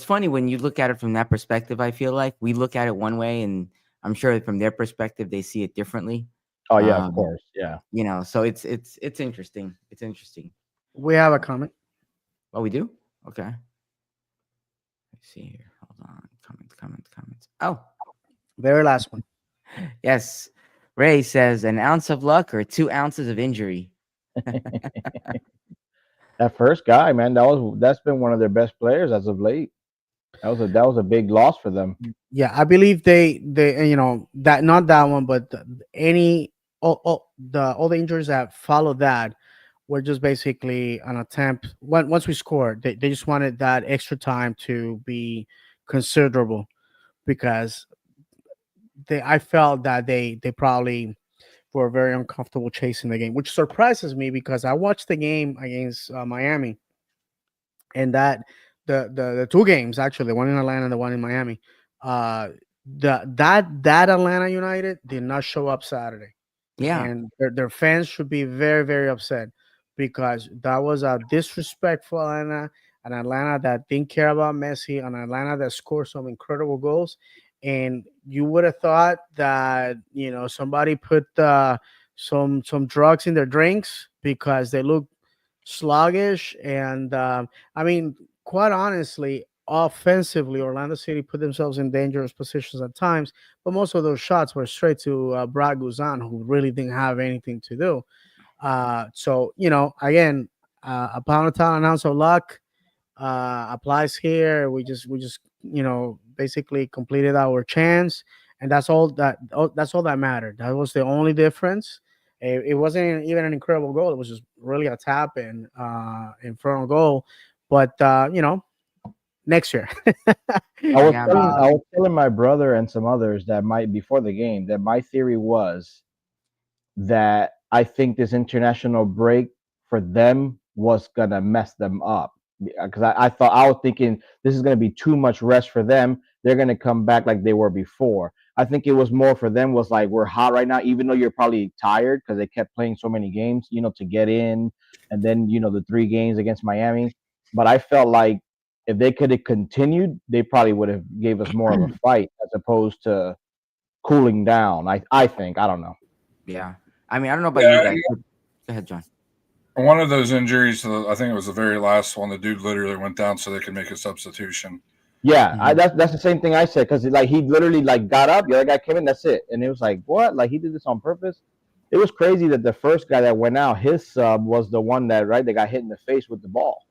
funny when you look at it from that perspective. I feel like we look at it one way, and I'm sure from their perspective they see it differently. Oh yeah, of Um, course. Yeah. so it's interesting. It's interesting. We have a comment. Oh, we do? Okay. Let's see here. Hold on. Comments. Oh, Very last one. yes. Ray says an ounce of luck or 2 ounces of injury. That first guy, man, that's been one of their best players as of late. That was a big loss for them. Yeah, I believe they that, not that one, but any all the injuries that followed that were just basically an attempt. Once we scored, they just wanted that extra time to be considerable, because I felt that they probably were very uncomfortable chasing the game, which surprises me because I watched the game against Miami, and that the two games, actually, the one in Atlanta and the one in Miami, uh that Atlanta United did not show up Saturday, Yeah. and their fans should be very, very upset, because that was a disrespectful Atlanta, an Atlanta that didn't care about Messi, an Atlanta that scored some incredible goals. And you would have thought that somebody put some drugs in their drinks, because they look sluggish. And I mean, quite honestly, offensively, Orlando City put themselves in dangerous positions at times, but most of those shots were straight to Brad Guzan, who really didn't have anything to do. So again, a pound of talent, an ounce of luck applies here. We just basically completed our chance, and that's all that mattered. That was the only difference. It wasn't even an incredible goal. It was just really a tap in front of goal. But next year. I was Yeah, telling man. I was telling my brother and some others that might before the game that my theory was that I think this international break for them was gonna mess them up, because I was thinking this is gonna be too much rest for them. They're gonna come back like they were before. I think it was more for them was like we're hot right now, even though you're probably tired because they kept playing so many games, to get in, and then the 3 games against Miami. But I felt like if they could have continued, they probably would have gave us more of a fight as opposed to cooling down. I think I don't know. Yeah. I mean, I don't know about you Yeah, guys. Go ahead, John. one of those injuries, I think it was the very last one. The dude literally went down so they could make a substitution. Yeah, Mhm. that's the same thing I said because like he literally like got up, the other guy came in, that's it, and it was like what? Like he did this on purpose. It was crazy that the first guy that went out, his sub was the one that that got hit in the face with the ball.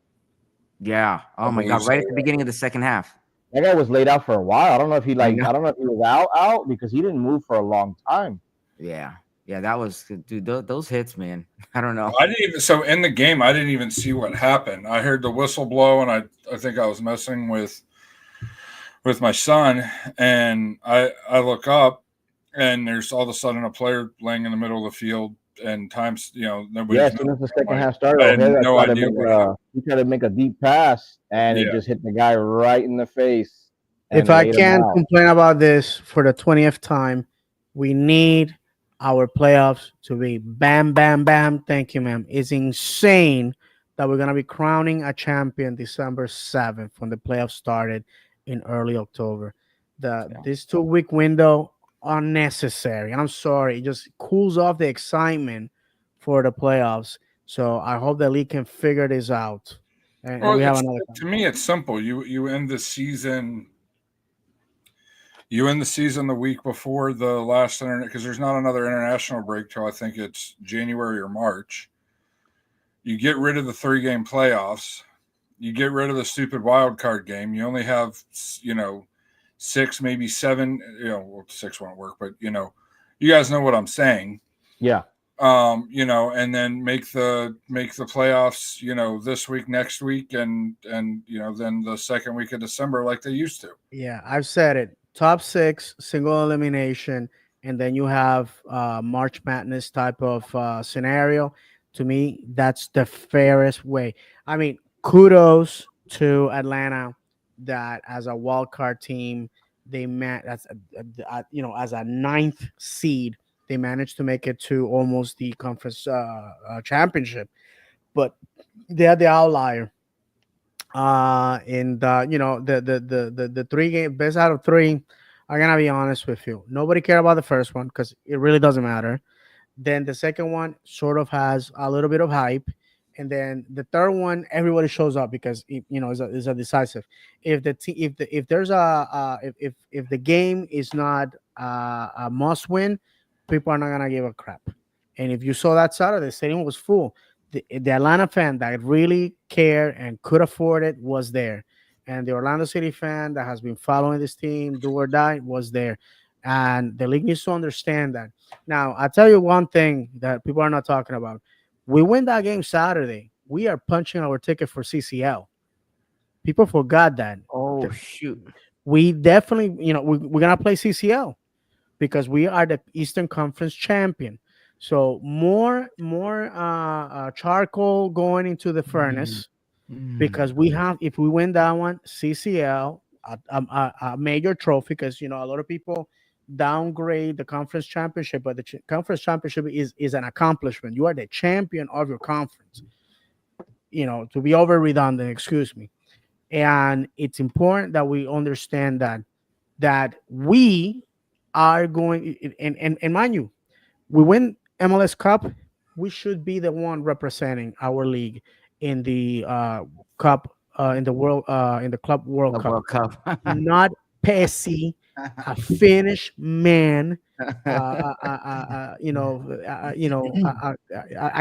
Yeah. I Oh my believe God. so. Right at the beginning of the second half. That guy was laid out for a while. I don't know if I know. I don't know if he was out because he didn't move for a long time. Yeah. Yeah. That was, dude, those hits, man. I don't know. I didn't even, so in the game, I didn't even see what happened. I heard the whistle blow, and I think I was messing with my son, and I look up, and there's all of a sudden a player laying in the middle of the field, and times Yeah, nobody's as soon moving. as the I'm second like, half started, I had Ojeda no tried to idea make what happened. he tried to make a deep pass, and it Yeah, just hit the guy right in the face If and I laid him can out. complain about this for the 20th time, we need our playoffs to be bam, bam, bam. Thank you, ma'am. It's insane that we're going to be crowning a champion December 7th when the playoffs started in early October. Yeah. This 2 week window, unnecessary. I'm sorry. It just cools off the excitement for the playoffs. So I hope the league can figure this out. And well, we have another to comment. me it's simple. You end the season. You end the season the week before the last internet, because there's not another international break till I think it's January or March. You get rid of the 3 game playoffs. You get rid of the stupid wild card game. You only have 6, maybe 7. Well, 6 won't work, but you guys know what I'm saying. Yeah. And then make the playoffs, this week, next week, and then the second week of December like they used to. Yeah, I've said it. Top six, single elimination, and then you have March Madness type of scenario. To me, that's the fairest way. I mean, kudos to Atlanta that as a wild card team, they met as as a ninth seed, they managed to make it to almost the conference championship. But they are the outlier. And the three game best out of three. I'm gonna be honest with you. Nobody cared about the first one because it really doesn't matter. Then the second one sort of has a little bit of hype, and then the third one everybody shows up because is a decisive. If there's if the game is not a must win, people are not gonna give a crap. And if you saw that Saturday, the stadium was full. The Atlanta fan that really cared and could afford it was there, and the Orlando City fan that has been following this team do or die was there, and the league needs to understand that. Now, I'll tell you one thing that people are not talking about. We win that game Saturday. We are punching our ticket for CCL. People forgot that. Oh Th- shoot. We definitely, we're going to play CCL because we are the Eastern Conference champion. So more charcoal going into the Mm, furnace because mm. we have, if we win that one, CCL, a major trophy, because a lot of people downgrade the conference championship, but the conference championship is an accomplishment. You are the champion of your conference. To be over redundant, excuse me. And it's important that we understand that we are going, and mind you, we win MLS Cup, we should be the one representing our league in the cup, in the world, in the club World The Cup, World Cup. not Pessy, a Finnish man, a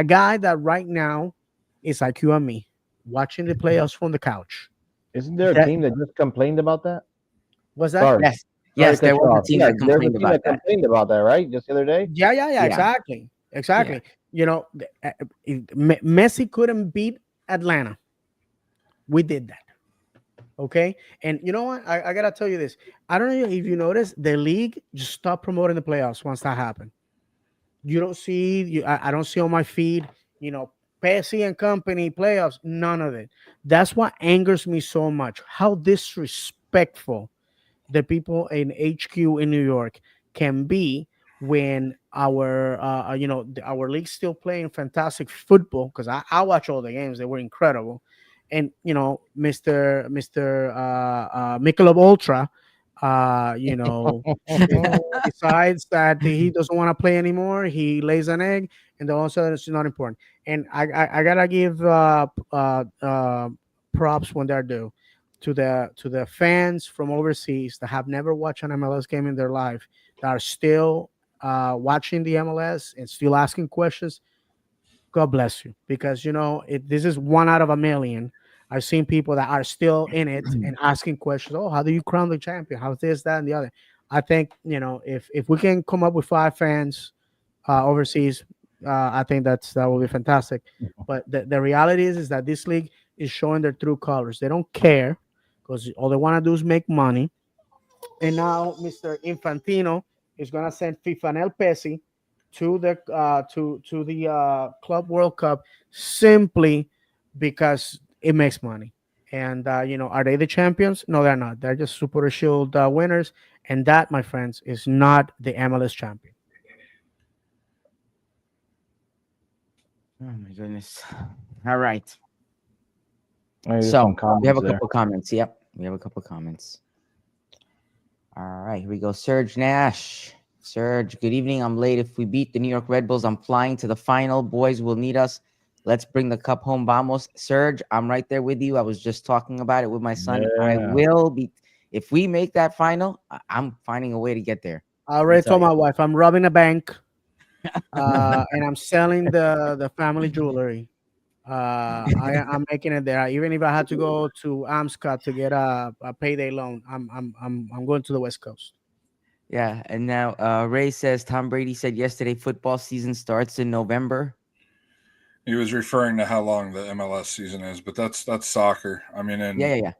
guy that right now is like you and me, watching the playoffs from the couch. Isn't there a That team that just complained about that? was that. Sorry, Yes, sorry to yes, cut there you was a off. team Yeah, that there's a complained team about that that. complained about that, right? Just the other day. Yeah, Yeah, exactly, yeah. exactly. Messi couldn't beat Atlanta. We did that. Okay. And you know what? I gotta tell you this. I don't know if you noticed, the league just stopped promoting the playoffs once that happened. You don't see I don't see on my feed, Pepsi and company playoffs, none of it. That's what angers me so much. How disrespectful the people in HQ in New York can be when our league's still playing fantastic football, because I watch all the games. They were incredible. And Mr. Michelob Ultra, decides that he doesn't want to play anymore. He lays an egg, and then all of a sudden it's not important. And I gotta give props when they're due to the fans from overseas that have never watched an MLS game in their life, that are still watching the MLS and still asking questions. God bless you, because this is one out of a million. I've seen people that are still in it and asking questions. Oh, how do you crown the champion? How's this, that, and the other? I think if we can come up with five fans overseas, I think that will be fantastic. But the reality is that this league is showing their true colors. They don't care because all they want to do is make money. And now Mr. Infantino is going to send Fifanel Pesi to the Club World Cup simply because it makes money. And are they the champions? No, they're not. They're just Super Shield winners, and that, my friends, is not the MLS champion. Oh my goodness. All right. There's So some we have comments a there. couple comments. Yep, we have a couple comments. All right, here we go. Serge Nash. Serge, good evening. I'm late. If we beat the New York Red Bulls, I'm flying to the final. Boys will need us. Let's bring the cup home. Vamos. Serge, I'm right there with you. I was just talking about it with my son. I Yeah. will be. If we make that final, I'm finding a way to get there. I Let me already tell told you. my wife I'm robbing a bank, and I'm selling the family jewelry. I'm making it there. Even if I had to go to Amscot to get a payday loan, I'm going to the West Coast. Yeah, and now Ray says Tom Brady said yesterday football season starts in November. He was referring to how long the MLS season is, but that's soccer. I mean, in Yeah.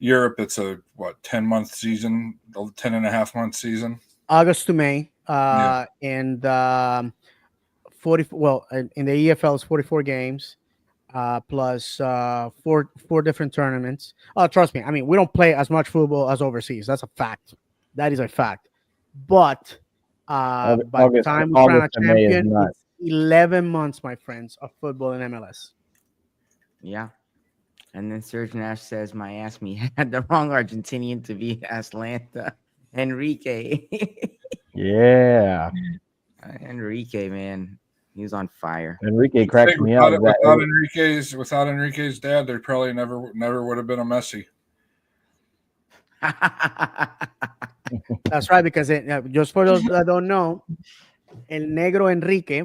Europe, it's a 10-month season, 10 and a half month season. August to May, Yeah. and 40. Well, in the EFL, it's 44 games, plus four different tournaments. Oh, trust me. I mean, we don't play as much football as overseas. That's a fact. That is a fact. But by the time we crown August a and May is champion, nuts. it's 11 months, my friends, of football in MLS. Yeah. And then Serge Nash says, my ass me had the wrong Argentinian to be Atlanta. Enrique. Yeah, Enrique, man. He was on fire. Enrique I think cracks me up. without Enrique's dad, there probably never would have been a Messi. That's right, because just for those that don't know, El Negro Enrique,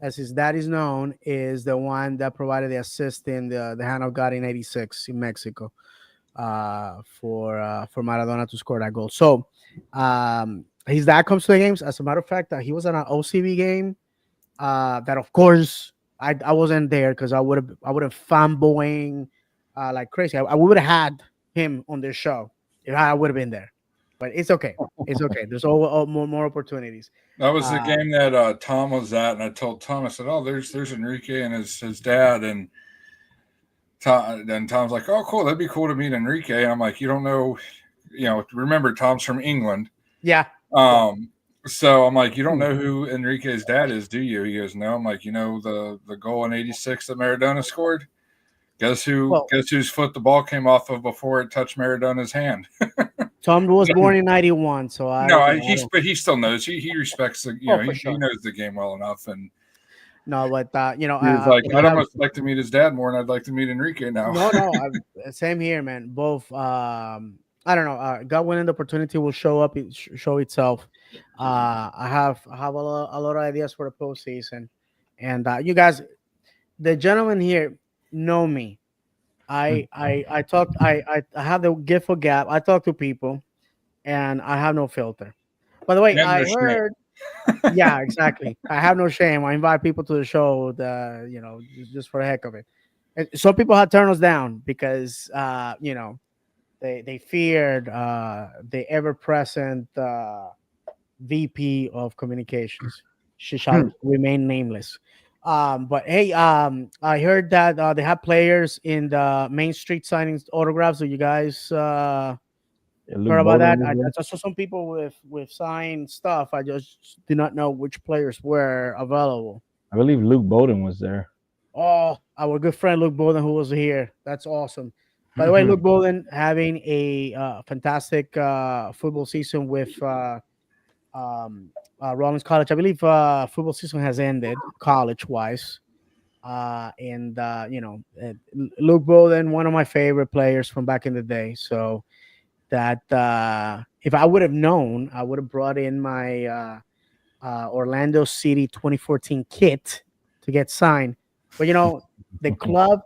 as his dad is known, is the one that provided the assist in the hand of God in '86 in Mexico for Maradona to score that goal. So his dad comes to the games. As a matter of fact, he was on an OCB game. That of course I wasn't there because I would have fanboying like crazy. I would have had him on this show if I would have been there. But it's okay. It's okay. There's more opportunities. That was the game that Tom was at, and I told Tom, I said, "Oh, there's Enrique and his dad," and Tom's like, "Oh, cool, that'd be cool to meet Enrique." And I'm like, "You don't know, remember Tom's from England." Yeah. So I'm like, "You don't know who Enrique's dad is, do you?" He goes, "No." I'm like, the goal in '86 that Maradona scored? Guess whose foot the ball came off of before it touched Maradona's hand? Tom was born in '91, so but he still knows. He respects the he knows the game well enough, and no, but he was like, I'd almost like to meet his dad more, and I'd like to meet Enrique now. No, same here, man. Both. I don't know. God willing, the opportunity will show itself. I have a lot of ideas for the postseason, and you guys, the gentlemen here know me. I talk. I have the gift of gab. I talk to people, and I have no filter. By the way, I heard. Yeah, exactly. I have no shame. I invite people to the show, just for the heck of it. And some people have turned us down because, they feared the ever-present VP of communications. She shall remain nameless. But hey, I heard that they have players in the Main Street signing autographs. So you guys heard about that? I saw some people with signed stuff. I just do not know which players were available. I believe Luke Bowden was there. Oh, our good friend Luke Bowden, who was here. That's awesome. By the way, Luke Bowden having a fantastic football season with Rollins College. I believe football season has ended college-wise. Luke Bowden, one of my favorite players from back in the day. So that if I would have known, I would have brought in my Orlando City 2014 kit to get signed. But the club,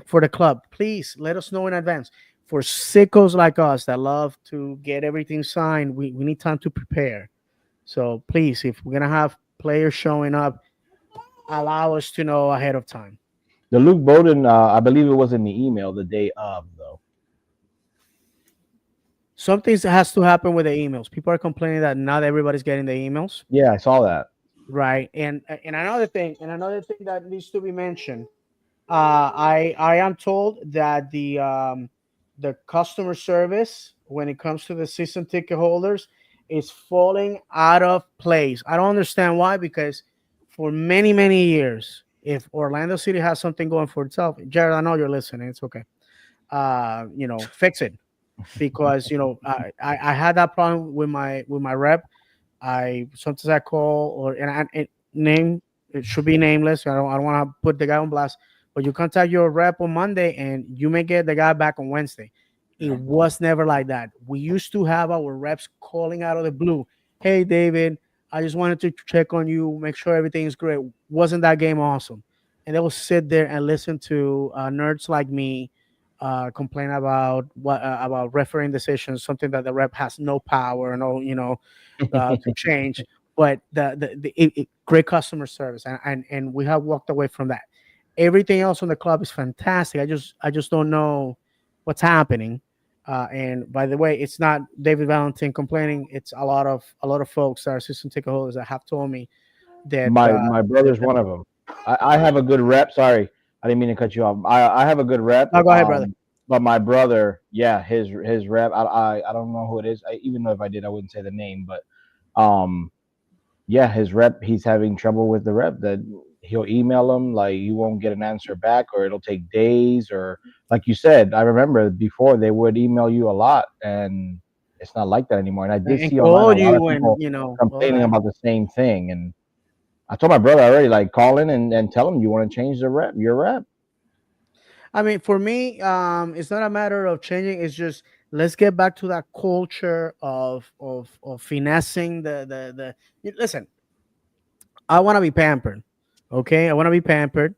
for the club, please let us know in advance. For sickos like us that love to get everything signed, we need time to prepare. So please, if we're gonna have players showing up, allow us to know ahead of time. The Luke Bowden, I believe it was in the email the day of, though. Something has to happen with the emails. People are complaining that not everybody's getting the emails. Yeah, I saw that. Right, and another thing that needs to be mentioned. I am told that the customer service when it comes to the season ticket holders is falling out of place. I don't understand why, because for many years, if Orlando City has something going for itself, Jared, I know you're listening. It's okay. Fix it, because I had that problem with my rep. Sometimes I call name, it should be nameless. I don't want to put the guy on blast, but you contact your rep on Monday and you may get the guy back on Wednesday. It was never like that. We used to have our reps calling out of the blue. Hey, David, I just wanted to check on you, make sure everything is great. Wasn't that game awesome? And they will sit there and listen to nerds like me complain about about refereeing decisions, something that the rep has no power, to change. But great customer service, and we have walked away from that. Everything else on the club is fantastic. I just don't know what's happening. And by the way, it's not David Valentin complaining. It's a lot of folks that are season ticket holders that have told me that My brother's one of them. I have a good rep. Sorry, I didn't mean to cut you off. I have a good rep. no, go ahead, brother. But my brother, yeah, his rep. I don't know who it is. Even though if I did, I wouldn't say the name. But um, yeah, his rep. He's having trouble with the rep. That he'll email him like you won't get an answer back, or it'll take days, or like you said. I remember before they would email you a lot, and it's not like that anymore. And I did And see online call a lot of you and people all complaining that. about the same thing, and I told my brother already, like, call in and tell him you want to change the rep, your rep. I mean, for me, it's not a matter of changing. It's just let's get back to that culture of finessing Listen, I want to be pampered. Okay, I want to be pampered.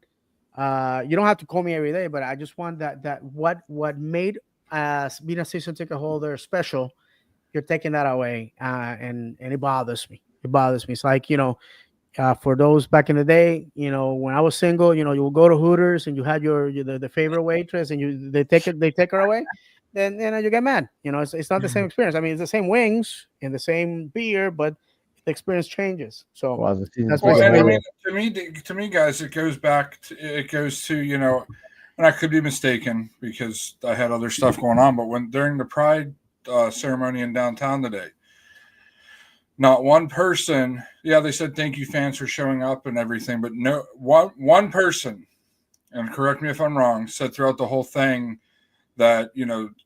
You don't have to call me every day, but I just want that what made us being a season ticket holder special. You're taking that away, and it bothers me. It bothers me. It's like for those back in the day, when I was single, you would go to Hooters and you had the favorite waitress, and they take her away, then you get mad. It's not the same experience. I mean, it's the same wings and the same beer, but the experience changes. So Well, as a season that's Well, ticket and I basically mean, it. holder, to me, guys, it goes to and I could be mistaken because I had other stuff going on. But when during the Pride ceremony in downtown today, not one person. Yeah, they said thank you, fans, for showing up and everything, but no one person, and correct me if I'm wrong, said throughout the whole thing that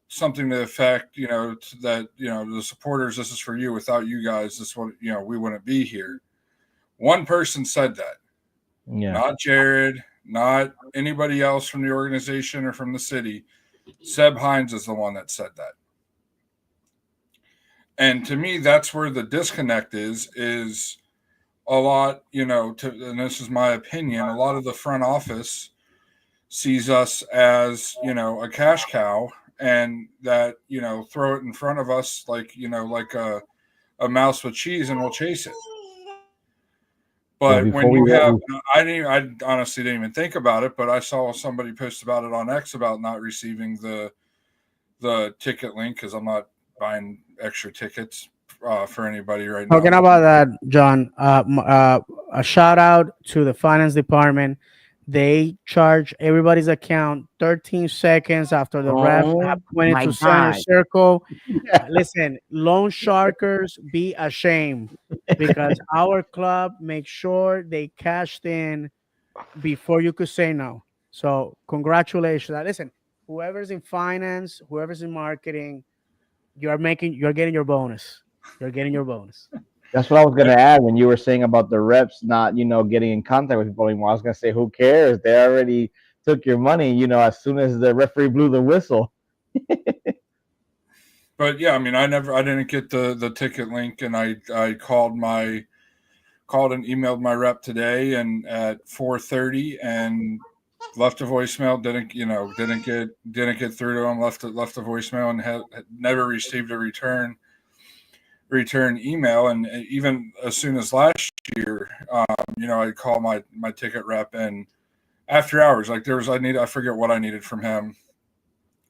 something to the effect that the supporters, this is for you. Without you guys, this would we wouldn't be here. One person said that. yeah. Not Jared, not anybody else from the organization or from the city. Seb Hines is the one that said that. And to me, that's where the disconnect is a lot, and this is my opinion, a lot of the front office sees us as, a cash cow, and that, throw it in front of us like a mouse with cheese and we'll chase it. Well, But when before we you have, went, I honestly didn't even think about it, but I saw somebody post about it on X about not receiving the ticket link because I'm not buying extra tickets for anybody right now. Talking about that, John, a shout out to the finance department. They charge everybody's account 13 seconds after the ref Oh have pointed my to center God. circle. Listen, loan sharkers, be ashamed because our club makes sure they cashed in before you could say no. So congratulations. Listen, whoever's in finance, whoever's in marketing, you're getting your bonus. You're getting your bonus. that's what I was gonna add when you were saying about the reps not, getting in contact with people anymore. I was gonna say, who cares? They already took your money, as soon as the referee blew the whistle. But yeah, I mean, I didn't get the ticket link, and I called and emailed my rep today, and at 4:30, and left a voicemail. Didn't get through to him. Left a voicemail, and had never received a return email. And even as soon as last year, I'd call my ticket rep, and after hours, like I forget what I needed from him,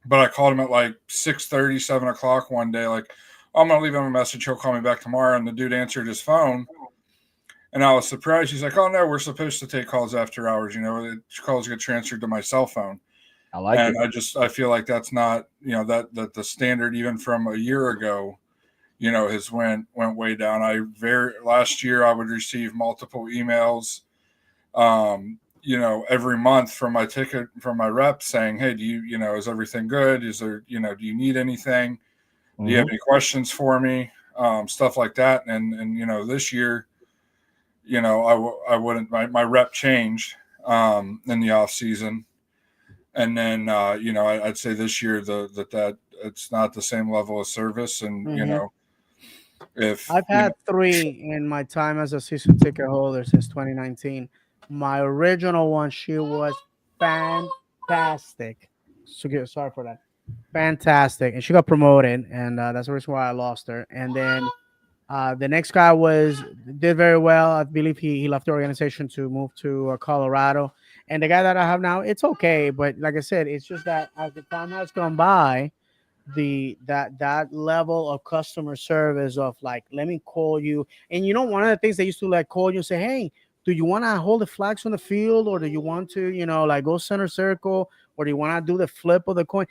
but I called him at like 6:30, 7 o'clock one day, like, I'm gonna leave him a message, he'll call me back tomorrow. And the dude answered his phone, and I was surprised. He's like, oh no, we're supposed to take calls after hours, calls get transferred to my cell phone. I like And it. I feel like that's not, that the standard even from a year ago, has went way down. Last year I would receive multiple emails, every month from my rep saying, hey, do you, is everything good? Is there, do you need anything? Do you have any questions for me? Stuff like that. And this year, I wouldn't, my rep changed, in the off season. And then, I'd say this year that it's not the same level of service. And, Mhm. if, I've had three in my time as a season ticket holder since 2019. My original one, she was fantastic. Sorry for that. Fantastic, and she got promoted, and that's the reason why I lost her. And then the next guy did very well. I believe he left the organization to move to Colorado. And the guy that I have now, it's okay, but like I said, it's just that as the time has gone by, that level of customer service of like, let me call you. And one of the things they used to like call you and say, hey, do you want to hold the flags on the field, or do you want to like go center circle, or do you want to do the flip of the coin?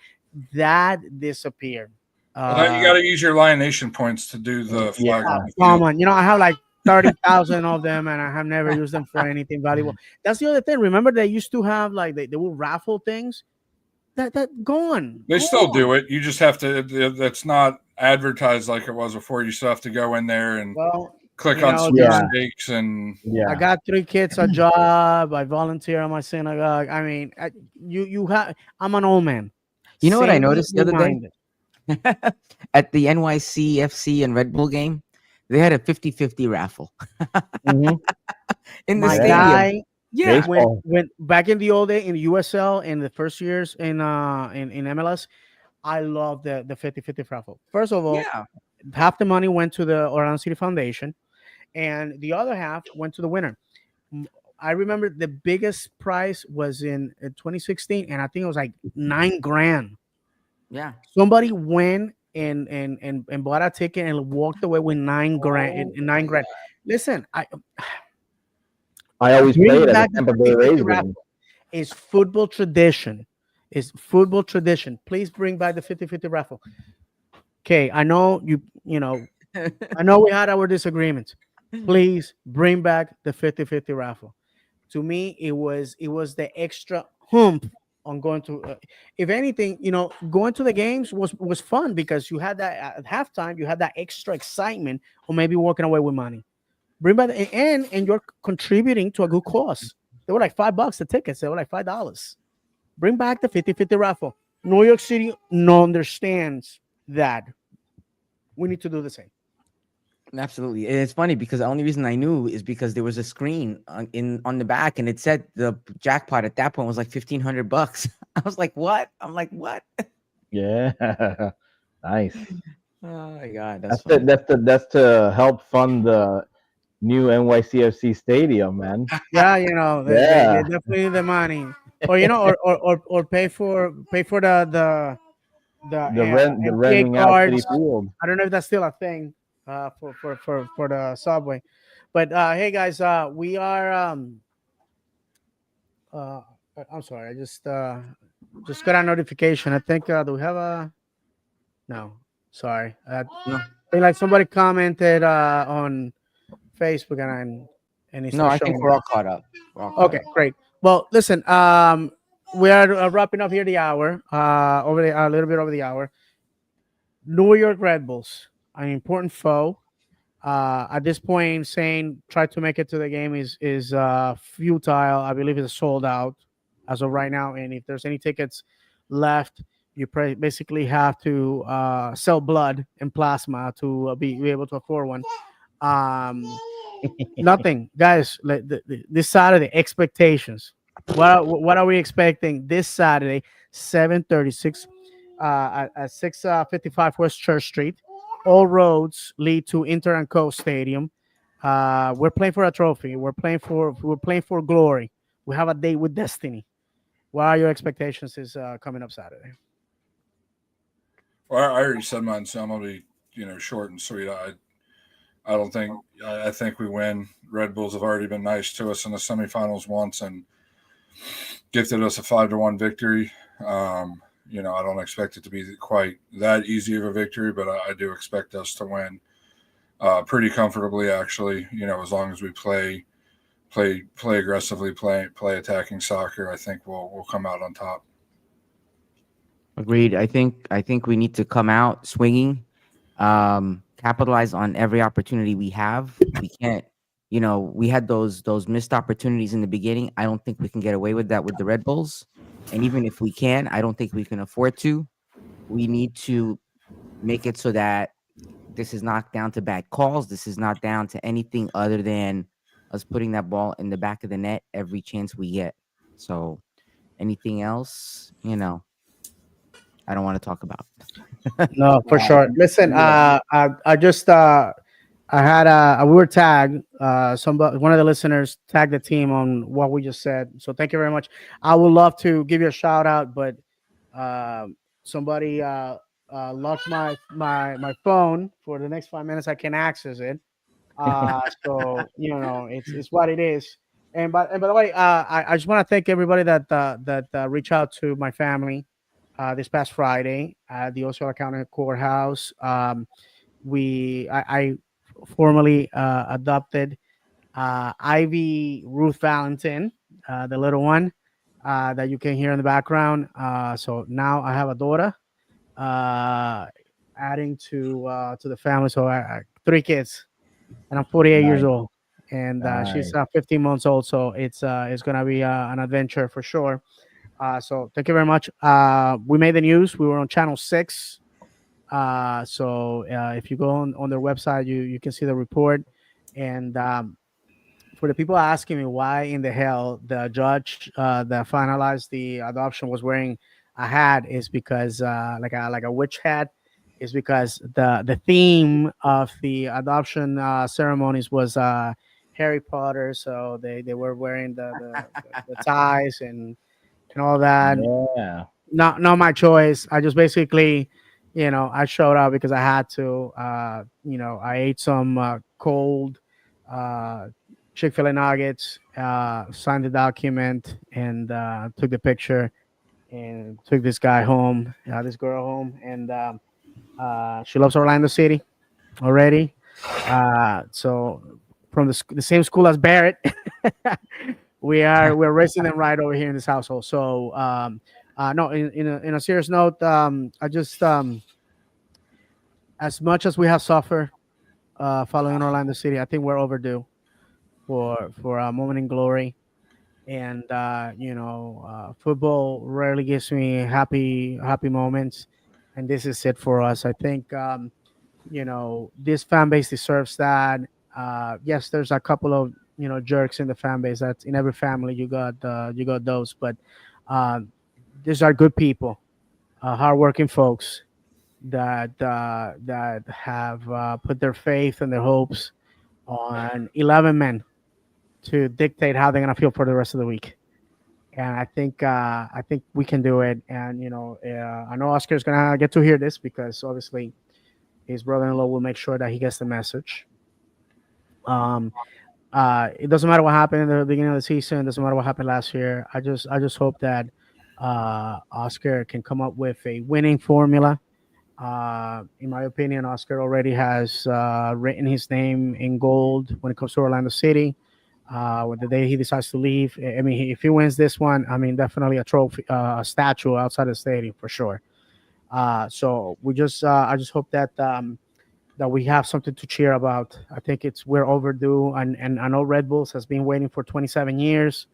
That disappeared. Well, now you got to use your Lion Nation points to do the Yeah. flag on the Come field. on, I have like 30,000 of them, and I have never used them for anything valuable. That's the other thing. Remember, they used to have like they would raffle things. That gone. They still Gone. do it. You just have to. That's not advertised like it was before. You still have to go in there and Well, click on Yeah. sweepstakes and I Yeah. got 3 kids a job. I volunteer at my synagogue. I mean, you have. I'm an old man. You know what I Send me noticed the other day? reminders. At the NYCFC and Red Bull game, they had a 50-50 raffle Hmm. in the My Yeah. stadium. guy, Yeah. Baseball. when back in the old day in the USL in the first years in MLS, I love the 50-50 raffle. First of all, Yeah. half the money went to the Orlando City Foundation, and the other half went to the winner. M- I remember the biggest prize was in 2016, and I think it was like 9 grand. Yeah. Somebody went and bought a ticket and walked away with 9 grand. Oh And my 9 grand. Listen, I I always play bring it at the back the Tampa Bay 50-50 Rays raffle. game. Is football tradition. Is football tradition. Please bring back the 50-50 raffle. Okay, I know God. I know we had our disagreements. Please bring back the 50-50 raffle. To me, it was the extra hump on going to. If anything, going to the games was fun because you had that at halftime. You had that extra excitement, or maybe walking away with money. Bring back and you're contributing to a good cause. They were like $5 the tickets. They were like $5. Bring back the 50-50 raffle. New York City no understands that we need to do the same. Absolutely. And it's funny because the only reason I knew is because there was a screen on the back and it said the jackpot at that point was like $1,500. I was like, what? I'm like, what? Yeah. Nice. Oh my God, that's That's the funny. that's to help fund the new NYCFC stadium, man. Yeah, they Yeah. definitely need the money, or or pay for the The MTA renting out City cards. Field. I don't know if that's still a thing for the subway, but hey guys, we are uh I'm sorry, I just got a notification. I think do we have a no? Sorry, I No, think like somebody commented on Facebook and it's no, not I think showing. we're all caught up. We're all caught Okay, up. great. Well, listen, we are wrapping up here the hour, a little bit over the hour. New York Red Bulls, an important foe. At this point, saying try to make it to the game is futile. I believe it's sold out as of right now, and if there's any tickets left, you basically have to sell blood and plasma to be able to afford one. Um, Nothing, guys. This Saturday, expectations. What are we expecting this Saturday, 7:36, at 655 West Church Street. All roads lead to Inter and Co Stadium. We're playing for a trophy. We're playing for glory. We have a date with destiny. What are your expectations? Is coming up Saturday? well, I already said mine, so I'm gonna be short and sweet. I don't think I think we win. Red Bulls have already been nice to us in the semifinals once and gifted us a 5-1 victory. I don't expect it to be quite that easy of a victory, but I do expect us to win pretty comfortably. Actually, as long as we play aggressively, play attacking soccer, I think we'll come out on top. Agreed. I think we need to come out swinging, capitalize on every opportunity we have. We can't, we had those missed opportunities in the beginning. I don't think we can get away with that with the Red Bulls. And even if we can, I don't think we can afford to. We need to make it so that this is not down to bad calls. This is not down to anything other than us putting that ball in the back of the net every chance we get. So anything else, I don't want to talk about. No, for sure. Listen, Yeah. I just I had we were tagged. Somebody, one of the listeners, tagged the team on what we just said. So thank you very much. I would love to give you a shout out, but somebody locked my phone for the next 5 minutes. I can access it. So it's what it is. And by the way, I just want to thank everybody that reached out to my family this past Friday at the Osceola County Courthouse. I formally adopted Ivy Ruth Valentin, the little one that you can hear in the background. So now I have a daughter, uh, adding to the family. So three kids, and I'm 48 years Nice, old, and she's nice. 15 months old. So it's gonna be an adventure for sure. So thank you very much. We made the news. We were on Channel 6. So if you go on their website, you can see the report. And for the people asking me why in the hell the judge that finalized the adoption was wearing a hat, is because like a witch hat, is because the theme of the adoption ceremonies was Harry Potter. So they were wearing the ties and all that. Yeah. Not my choice. I just basically, I showed up because I had to. I ate some cold uh, Chick-fil-A nuggets, signed the document, and took the picture, and took this guy home, this girl home, and she loves Orlando City already. So from the same school as Barrett, we're raising them right over here in this household. So no, in a serious note, I just as much as we have suffered following Orlando City, I think we're overdue for a moment in glory. And football rarely gives me happy moments, and this is it for us. I think this fan base deserves that. Yes, there's a couple of jerks in the fan base. That's in every family. You got those, but um, these are good people, hardworking folks that have put their faith and their hopes on 11 men to dictate how they're gonna feel for the rest of the week. And I think we can do it. And I know Oscar's gonna get to hear this because obviously his brother-in-law will make sure that he gets the message. Um, it doesn't matter what happened in the beginning of the season. It doesn't matter what happened last year. I just hope that Oscar can come up with a winning formula. In my opinion, Oscar already has written his name in gold when it comes to Orlando City. When the day he decides to leave, I mean, if he wins this one, I mean, definitely a trophy, a statue outside the stadium for sure. So I just hope that we have something to cheer about. I think we're overdue, and I know Red Bulls has been waiting for 27 years.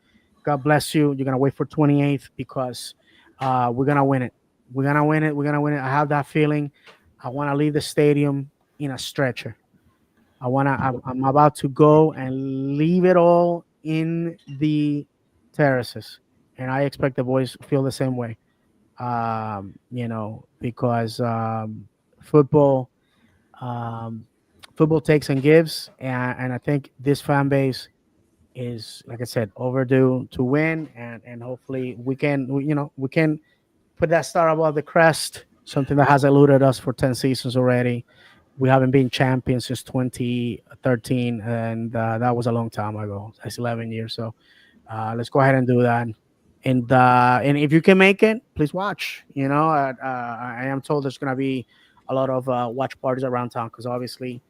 God bless you. You're gonna wait for 28th because we're gonna win it. We're gonna win it. We're gonna win it. I have that feeling. I want to leave the stadium in a stretcher. I'm about to go and leave it all in the terraces, and I expect the boys feel the same way. Because football um, football takes and gives, and I think this fan base is, like I said, overdue to win, and hopefully we can put that star above the crest, something that has eluded us for 10 seasons already. We haven't been champions since 2013, and that was a long time ago. That's 11 years. So let's go ahead and do that. And if you can make it, please watch. I am told there's gonna be a lot of watch parties around town because obviously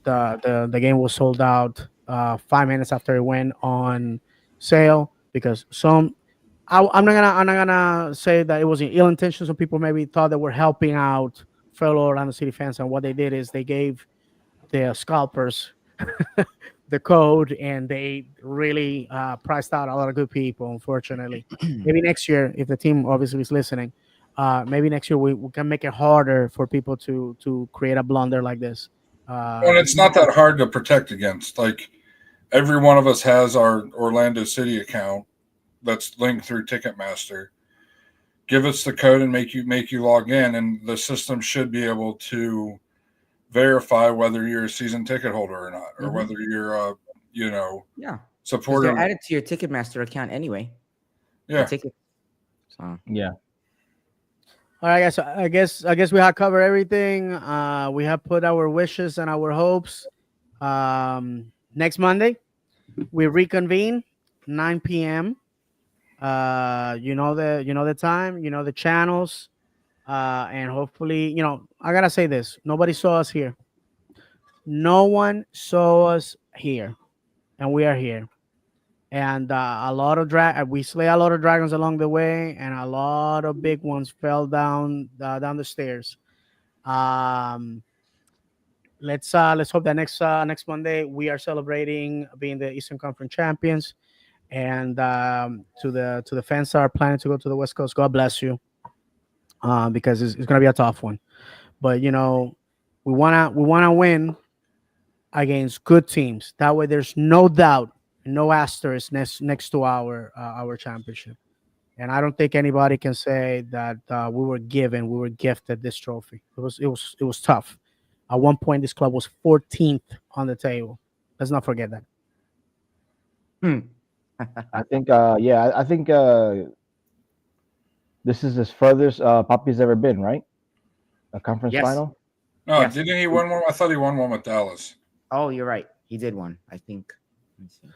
the game was sold out 5 minutes after it went on sale because I'm not gonna say that it was in ill intention. Some people maybe thought that we're helping out fellow Orlando City fans, and what they did is they gave the scalpers the code, and they really priced out a lot of good people. Unfortunately, maybe next year, if the team obviously is listening, maybe next year we can make it harder for people to create a blunder like this. And it's not that hard to protect against. Like every one of us has our Orlando City account that's linked through Ticketmaster. Give us the code and make you log in, and the system should be able to verify whether you're a season ticket holder or not, or whether you're a Yeah, because supporter. they're added to your Ticketmaster account anyway. The Yeah, ticket. So Yeah. All right, guys. So I guess we have covered everything. We have put our wishes and our hopes. Next Monday we reconvene 9 p.m. You know the time, you know the channels, and hopefully, I gotta say this: nobody saw us here. No one saw us here, and we are here. And a lot of we slay a lot of dragons along the way, and a lot of big ones fell down the stairs. Um, let's hope that next Monday we are celebrating being the Eastern Conference champions, and to the fans that are planning to go to the West Coast, God bless you, because it's gonna be a tough one. But we wanna win against good teams. That way, there's no doubt, no asterisk next to our championship. And I don't think anybody can say that we were gifted this trophy. It was tough. At one point, this club was 14th on the table. Let's not forget that. Hmm. I think, I think this is as furthest Papi's ever been, right? A conference Yes. final. No, Yes. didn't he win one? I thought he won one with Dallas. Oh, you're right. He did one, I think. Let me see.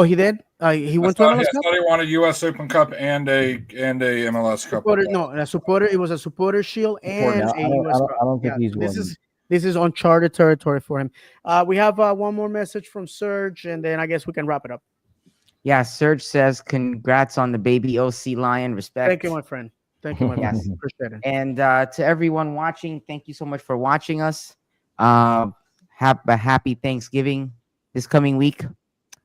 He did. He went to I MLS Cup. thought he won a U.S. Open Cup and a MLS Cup. Supporter, no, a supporter. It was a supporter shield and Yeah, a U.S. Cup. I don't think Yeah, he's so this won. is uncharted territory for him. We have one more message from Serge, and then I guess we can wrap it up. Yeah, Serge says, "Congrats on the baby OC Lion. Respect." Thank you, my friend. Thank you, my friend. Yes. Appreciate it. And to everyone watching, thank you so much for watching us. Have a happy Thanksgiving this coming week.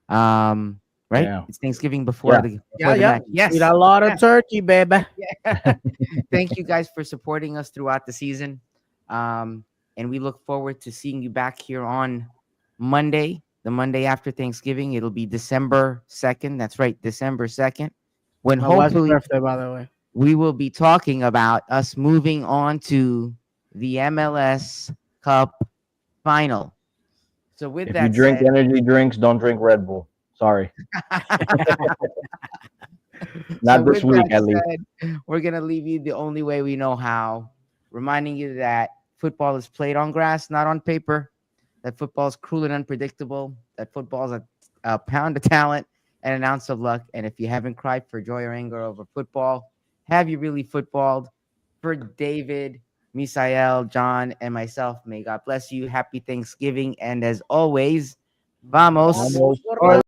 Right? Yeah. It's Thanksgiving before Yeah. the match. Yes. Eat a lot of Yes. turkey, baby. Thank you guys for supporting us throughout the season. And we look forward to seeing you back here on Monday, the Monday after Thanksgiving. It'll be December 2nd. That's right, December 2nd. When My wife's hopefully birthday, by the way. we will be talking about us moving on to the MLS Cup final. So with If you that drink said, energy drinks, don't drink Red Bull. Sorry, not this with week that at least. said, we're gonna leave you the only way we know how, reminding you that football is played on grass, not on paper. That football is cruel and unpredictable. That football is a pound of talent and an ounce of luck. And if you haven't cried for joy or anger over football, have you really footballed? For David, Misael, John, and myself, may God bless you. Happy Thanksgiving. And as always, vamos. Almost. Or